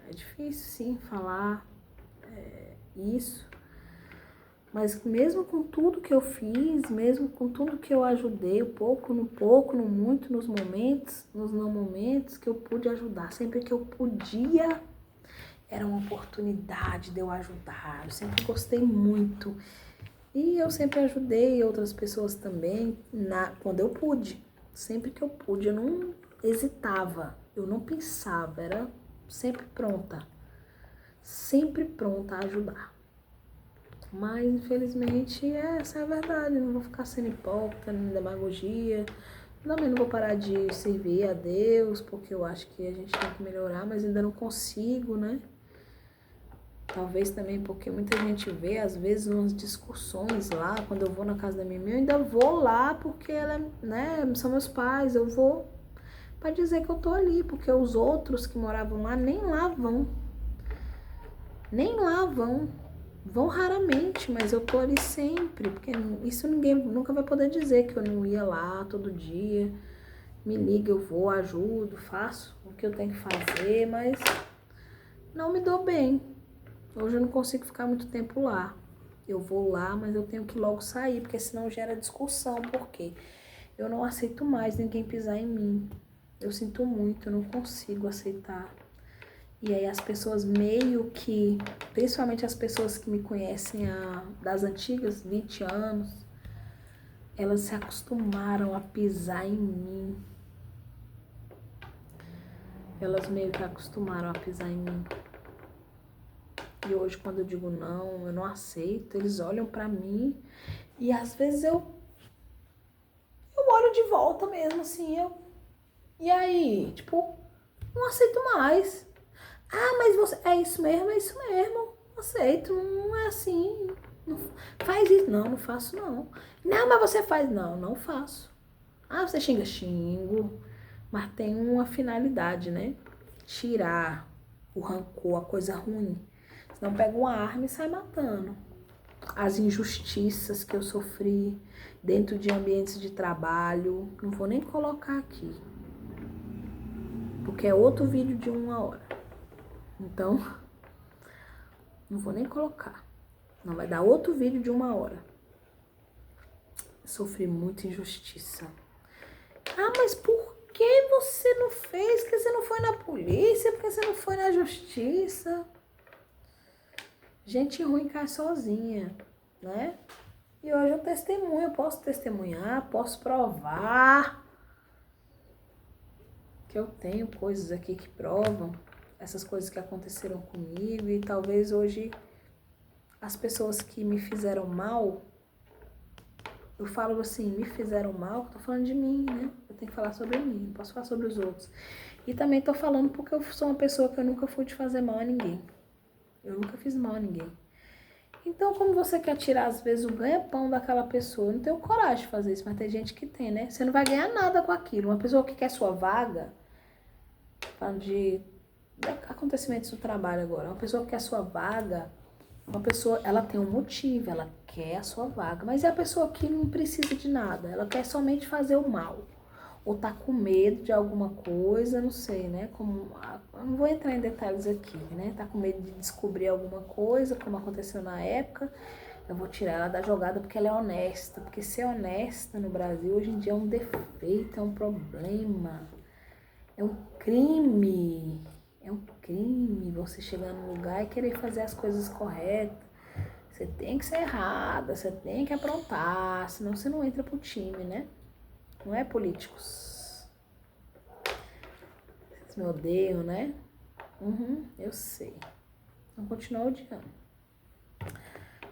É difícil sim falar isso, mas mesmo com tudo que eu fiz, mesmo com tudo que eu ajudei, o pouco, no muito, nos momentos, nos não momentos que eu pude ajudar, sempre que eu podia, era uma oportunidade de eu ajudar. Eu sempre gostei muito. E eu sempre ajudei outras pessoas também, quando eu pude. Sempre que eu pude, eu não hesitava, eu não pensava, era sempre pronta. Sempre pronta a ajudar. Mas, infelizmente, essa é a verdade. Eu não vou ficar sendo hipócrita, nem demagogia. Também não vou parar de servir a Deus, porque eu acho que a gente tem que melhorar, mas ainda não consigo, né? Talvez também porque muita gente vê, às vezes, umas discussões lá, quando eu vou na casa da minha mãe, eu ainda vou lá porque ela, né, são meus pais, eu vou para dizer que eu tô ali, porque os outros que moravam lá nem lá vão. Nem lá vão. Vão raramente, mas eu tô ali sempre, porque isso ninguém nunca vai poder dizer que eu não ia lá todo dia. Me liga, eu vou, ajudo, faço o que eu tenho que fazer, mas não me dou bem. Hoje eu não consigo ficar muito tempo lá. Eu vou lá, mas eu tenho que logo sair, porque senão gera discussão, porque eu não aceito mais ninguém pisar em mim. Eu sinto muito, eu não consigo aceitar. E aí as pessoas meio que, principalmente as pessoas que me conhecem das antigas, 20 anos, elas se acostumaram a pisar em mim. Elas meio que acostumaram a pisar em mim. E hoje, quando eu digo não, eu não aceito, eles olham pra mim e às vezes eu olho de volta mesmo, assim, e aí, tipo, não aceito mais. Ah, mas você, é isso mesmo, não aceito, não é assim, não faz isso, não faço não. Não, mas você faz, não faço. Ah, você xinga, xingo, mas tem uma finalidade, né? Tirar o rancor, a coisa ruim. Senão pega uma arma e sai matando. As injustiças que eu sofri dentro de ambientes de trabalho, não vou nem colocar aqui, porque é outro vídeo de 1 hora. Então, não vou nem colocar. Não, vai dar outro vídeo de 1 hora. Sofri muita injustiça. Ah, mas por que você não fez? Por que você não foi na polícia? Por que você não foi na justiça? Gente ruim cai sozinha, né? E hoje eu testemunho, eu posso testemunhar, posso provar que eu tenho coisas aqui que provam essas coisas que aconteceram comigo e talvez hoje as pessoas que me fizeram mal, eu falo assim, me fizeram mal, tô falando de mim, né? Eu tenho que falar sobre mim, não posso falar sobre os outros. E também tô falando porque eu sou uma pessoa que eu nunca fui de fazer mal a ninguém. Eu nunca fiz mal a ninguém. Então, como você quer tirar, às vezes, o ganha-pão daquela pessoa, eu não tenho coragem de fazer isso, mas tem gente que tem, né? Você não vai ganhar nada com aquilo. Uma pessoa que quer sua vaga, falando de acontecimentos do trabalho agora, uma pessoa que quer sua vaga, uma pessoa, ela tem um motivo, ela quer a sua vaga, mas é a pessoa que não precisa de nada, ela quer somente fazer o mal. Ou tá com medo de alguma coisa, não sei, né? Como, eu não vou entrar em detalhes aqui, né? Tá com medo de descobrir alguma coisa, como aconteceu na época. Eu vou tirar ela da jogada porque ela é honesta. Porque ser honesta no Brasil hoje em dia é um defeito, é um problema. É um crime. É um crime você chegar num lugar e querer fazer as coisas corretas. Você tem que ser errada, você tem que aprontar, senão você não entra pro time, né? Não é políticos. Vocês me odeiam, né? Eu sei. Não continuo odiando.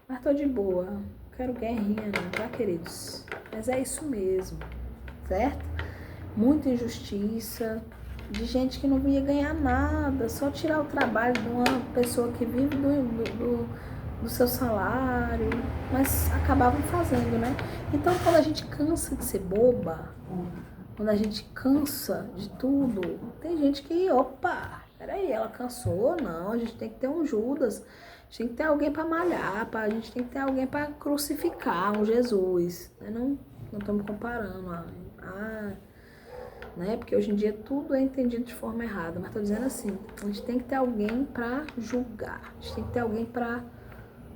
Mas tô de boa. Não quero guerrinha não, tá, queridos? Mas é isso mesmo, certo? Muita injustiça. De gente que não ia ganhar nada. Só tirar o trabalho de uma pessoa que vive do seu salário. Mas acabavam fazendo, né? Então, quando a gente cansa de ser boba, quando a gente cansa de tudo, tem gente que, opa, peraí, ela cansou? Não, a gente tem que ter um Judas, a gente tem que ter alguém para malhar, a gente tem que ter alguém para crucificar, um Jesus. Não estamos comparando, né? Porque hoje em dia tudo é entendido de forma errada, mas tô dizendo assim, a gente tem que ter alguém para julgar, a gente tem que ter alguém para,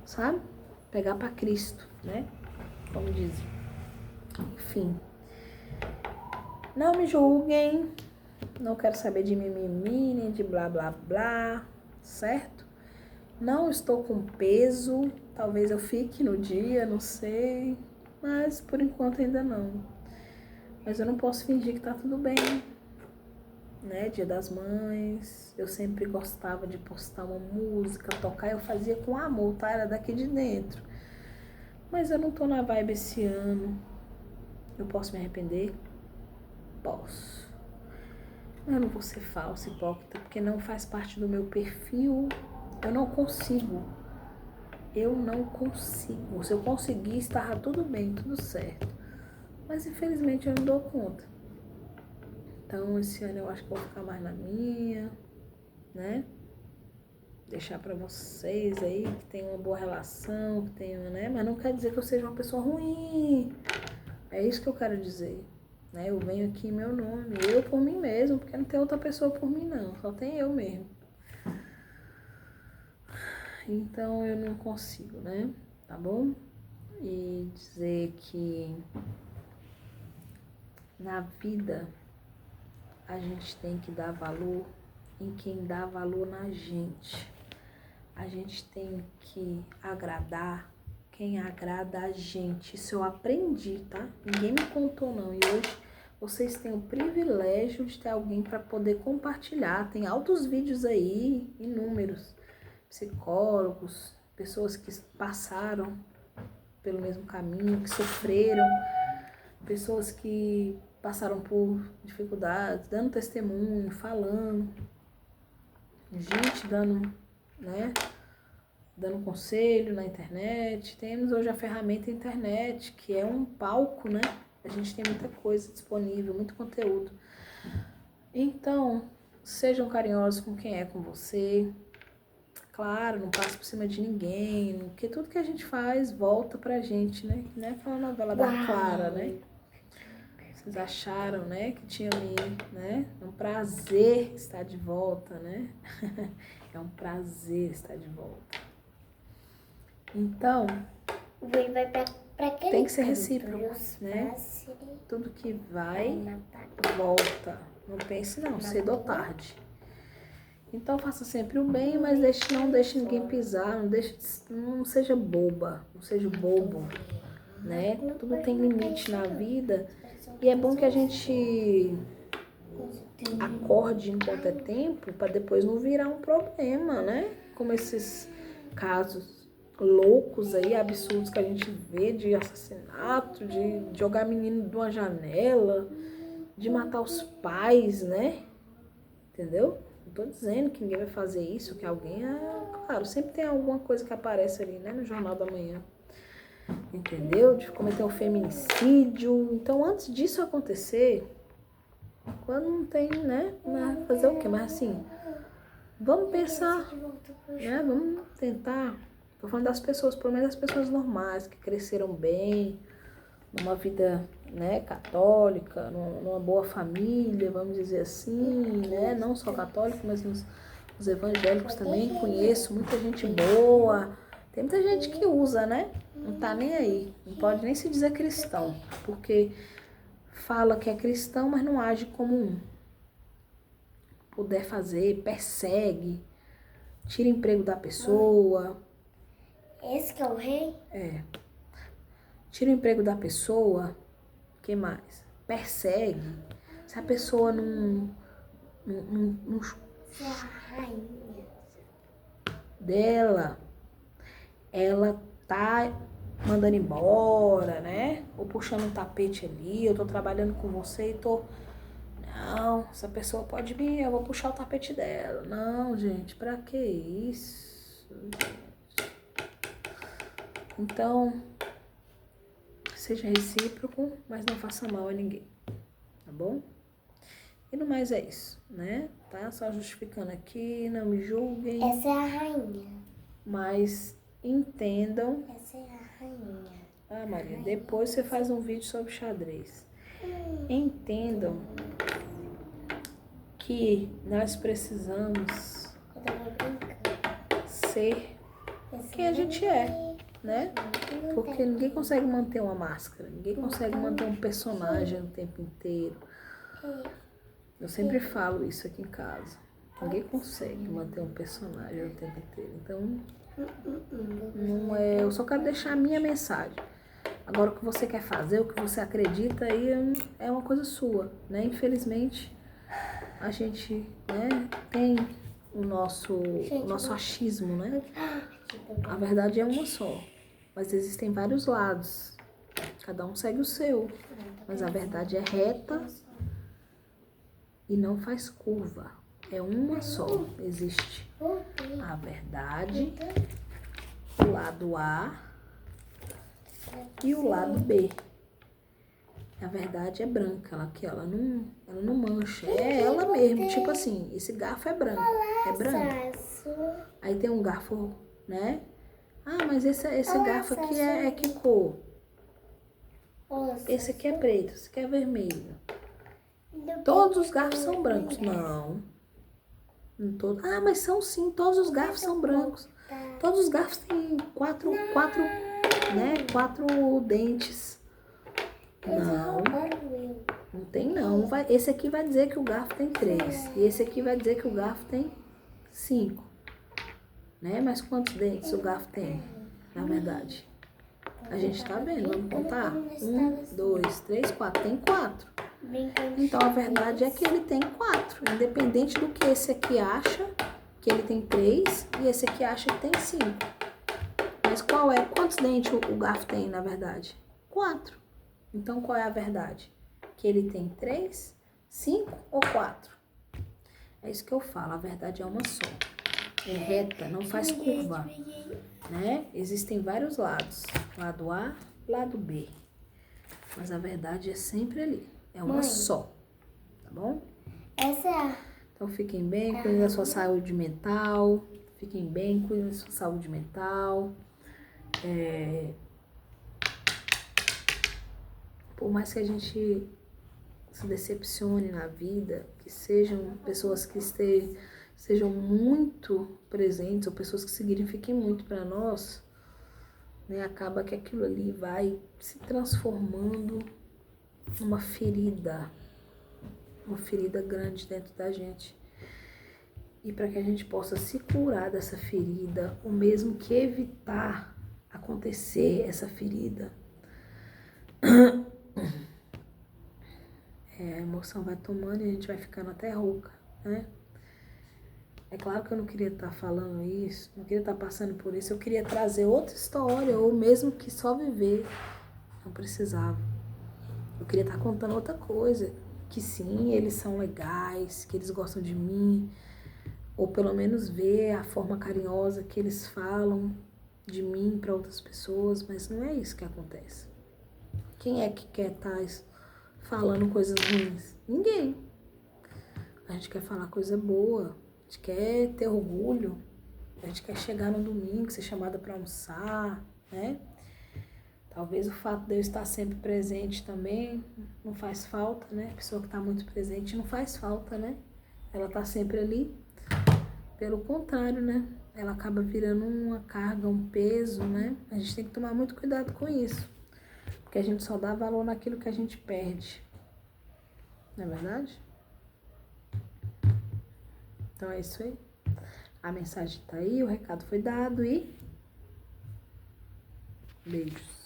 sabe, pegar para Cristo, né? Como dizem. Enfim. Não me julguem, não quero saber de mimimi, nem de blá blá blá, certo? Não estou com peso, talvez eu fique no dia, não sei, mas por enquanto ainda não. Mas eu não posso fingir que tá tudo bem, né? Dia das Mães, eu sempre gostava de postar uma música, tocar, eu fazia com amor, tá? Era daqui de dentro. Mas eu não tô na vibe esse ano, eu posso me arrepender? Posso. Eu não vou ser falsa, hipócrita, porque não faz parte do meu perfil. Eu não consigo. Se eu conseguir, estava tudo bem, tudo certo. Mas infelizmente eu não dou conta. Então esse ano eu acho que vou ficar mais na minha, né? Deixar pra vocês aí que tem uma boa relação, que tem, né? Mas não quer dizer que eu seja uma pessoa ruim. É isso que eu quero dizer. Né? Eu venho aqui em meu nome, eu por mim mesmo, porque não tem outra pessoa por mim não, só tem eu mesmo. Então eu não consigo, né? Tá bom? E dizer que na vida a gente tem que dar valor em quem dá valor na gente. A gente tem que agradar quem agrada a gente. Isso eu aprendi, tá? Ninguém me contou não. E hoje vocês têm o privilégio de ter alguém para poder compartilhar. Tem altos vídeos aí, inúmeros. Psicólogos, pessoas que passaram pelo mesmo caminho, que sofreram, pessoas que passaram por dificuldades, dando testemunho, falando, gente dando, né, dando conselho na internet. Temos hoje a ferramenta internet, que é um palco, né? A gente tem muita coisa disponível, muito conteúdo. Então, sejam carinhosos com quem é com você. Claro, não passa por cima de ninguém, porque tudo que a gente faz volta pra gente, né? Que nem aquela novela da Clara, né? Vocês acharam, né, que tinha me, né? É um prazer estar de volta, né? É um prazer estar de volta. Então, tem que ser recíproco, né? Tudo que vai, volta. Não pense não, cedo ou tarde. Então faça sempre o bem, mas não deixe ninguém pisar, não seja boba, não seja bobo, né? Tudo tem limite na vida e é bom que a gente acorde enquanto é tempo para depois não virar um problema, né? Como esses casos loucos aí, absurdos que a gente vê de assassinato, de jogar menino de uma janela, de matar os pais, né? Entendeu? Não tô dizendo que ninguém vai fazer isso, que alguém... Claro, sempre tem alguma coisa que aparece ali, né? No Jornal da Manhã. Entendeu? De cometer um feminicídio. Então, antes disso acontecer, quando não tem, né? Fazer o quê? Mas assim, vamos pensar, né? Vamos tentar. Tô falando das pessoas, pelo menos das pessoas normais, que cresceram bem, numa vida, né, católica, numa boa família, vamos dizer assim, né? Não só católico, mas os evangélicos também. Conheço muita gente boa. Tem muita gente que usa, né? Não tá nem aí. Não pode nem se dizer cristão, porque fala que é cristão, mas não age como um. Puder fazer, persegue, tira emprego da pessoa. Esse que é o rei? É. Tira o emprego da pessoa. O que mais? Persegue. Se a pessoa não Você é a rainha. dela, ela tá mandando embora, né? Ou puxando um tapete ali, eu tô trabalhando com você e tô... Não, essa pessoa pode vir, eu vou puxar o tapete dela. Não, gente, pra que isso? Então, seja recíproco, mas não faça mal a ninguém, tá bom? E no mais é isso, né? Tá? Só justificando aqui, não me julguem. Essa é a rainha. Mas entendam. Essa é a rainha. Ah, Maria, depois você faz um vídeo sobre xadrez. Entendam que nós precisamos Quando eu vou brincar. ser quem a gente é, né? Porque ninguém consegue manter uma máscara, ninguém consegue manter um personagem o tempo inteiro. Eu sempre falo isso aqui em casa. Ninguém consegue manter um personagem o tempo inteiro. Então, não é, eu só quero deixar a minha mensagem. Agora, o que você quer fazer, o que você acredita, aí é uma coisa sua, né? Infelizmente, a gente, né, tem o nosso achismo, né? A verdade é uma só, mas existem vários lados. Cada um segue o seu, mas a verdade é reta e não faz curva. É uma só. Existe a verdade, o lado A e o lado B. A verdade é branca, ela não mancha. É ela mesmo, tipo assim, esse garfo é branco, é branco. Aí tem um garfo, né? Ah, mas esse garfo aqui é que cor? Esse aqui é preto, esse aqui é vermelho. Todos os garfos são brancos. Não. Ah, mas são sim, todos os garfos são brancos. Todos os garfos têm quatro dentes. Não, não tem não. Esse aqui vai dizer que o garfo tem 3. E esse aqui vai dizer que o garfo tem 5. Né? Mas quantos dentes o garfo tem, na verdade? A gente tá vendo, vamos contar? 1, 2, 3, 4. Tem 4. Então a verdade é que ele tem 4. Independente do que esse aqui acha, que ele tem 3, e esse aqui acha que tem 5. Mas quantos dentes o garfo tem, na verdade? 4. Então, qual é a verdade? Que ele tem 3, 5 ou 4? É isso que eu falo, a verdade é uma só. É reta, não faz curva, né? Existem vários lados, lado A, lado B. Mas a verdade é sempre ali, é uma só, tá bom? Essa é a... Então, fiquem bem, cuidem da sua saúde mental. Fiquem bem, cuidem da sua saúde mental. Por mais que a gente se decepcione na vida, que sejam pessoas que sejam muito presentes ou pessoas que signifiquem muito para nós, né, acaba que aquilo ali vai se transformando numa ferida grande dentro da gente. E para que a gente possa se curar dessa ferida, ou mesmo que evitar acontecer essa ferida, a emoção vai tomando e a gente vai ficando até rouca, né? É claro que eu não queria estar falando isso, não queria estar passando por isso. Eu queria trazer outra história, ou mesmo que só viver. Não precisava. Eu queria estar contando outra coisa. Que sim, eles são legais, que eles gostam de mim. Ou pelo menos ver a forma carinhosa que eles falam de mim para outras pessoas. Mas não é isso que acontece. Quem é que quer estar falando coisas ruins? Ninguém. A gente quer falar coisa boa. A gente quer ter orgulho. A gente quer chegar no domingo, ser chamada para almoçar, né? Talvez o fato de eu estar sempre presente também não faz falta, né? A pessoa que está muito presente não faz falta, né? Ela está sempre ali. Pelo contrário, né? Ela acaba virando uma carga, um peso, né? A gente tem que tomar muito cuidado com isso. Porque a gente só dá valor naquilo que a gente perde. Não é verdade? Então é isso aí. A mensagem tá aí, o recado foi dado e beijos.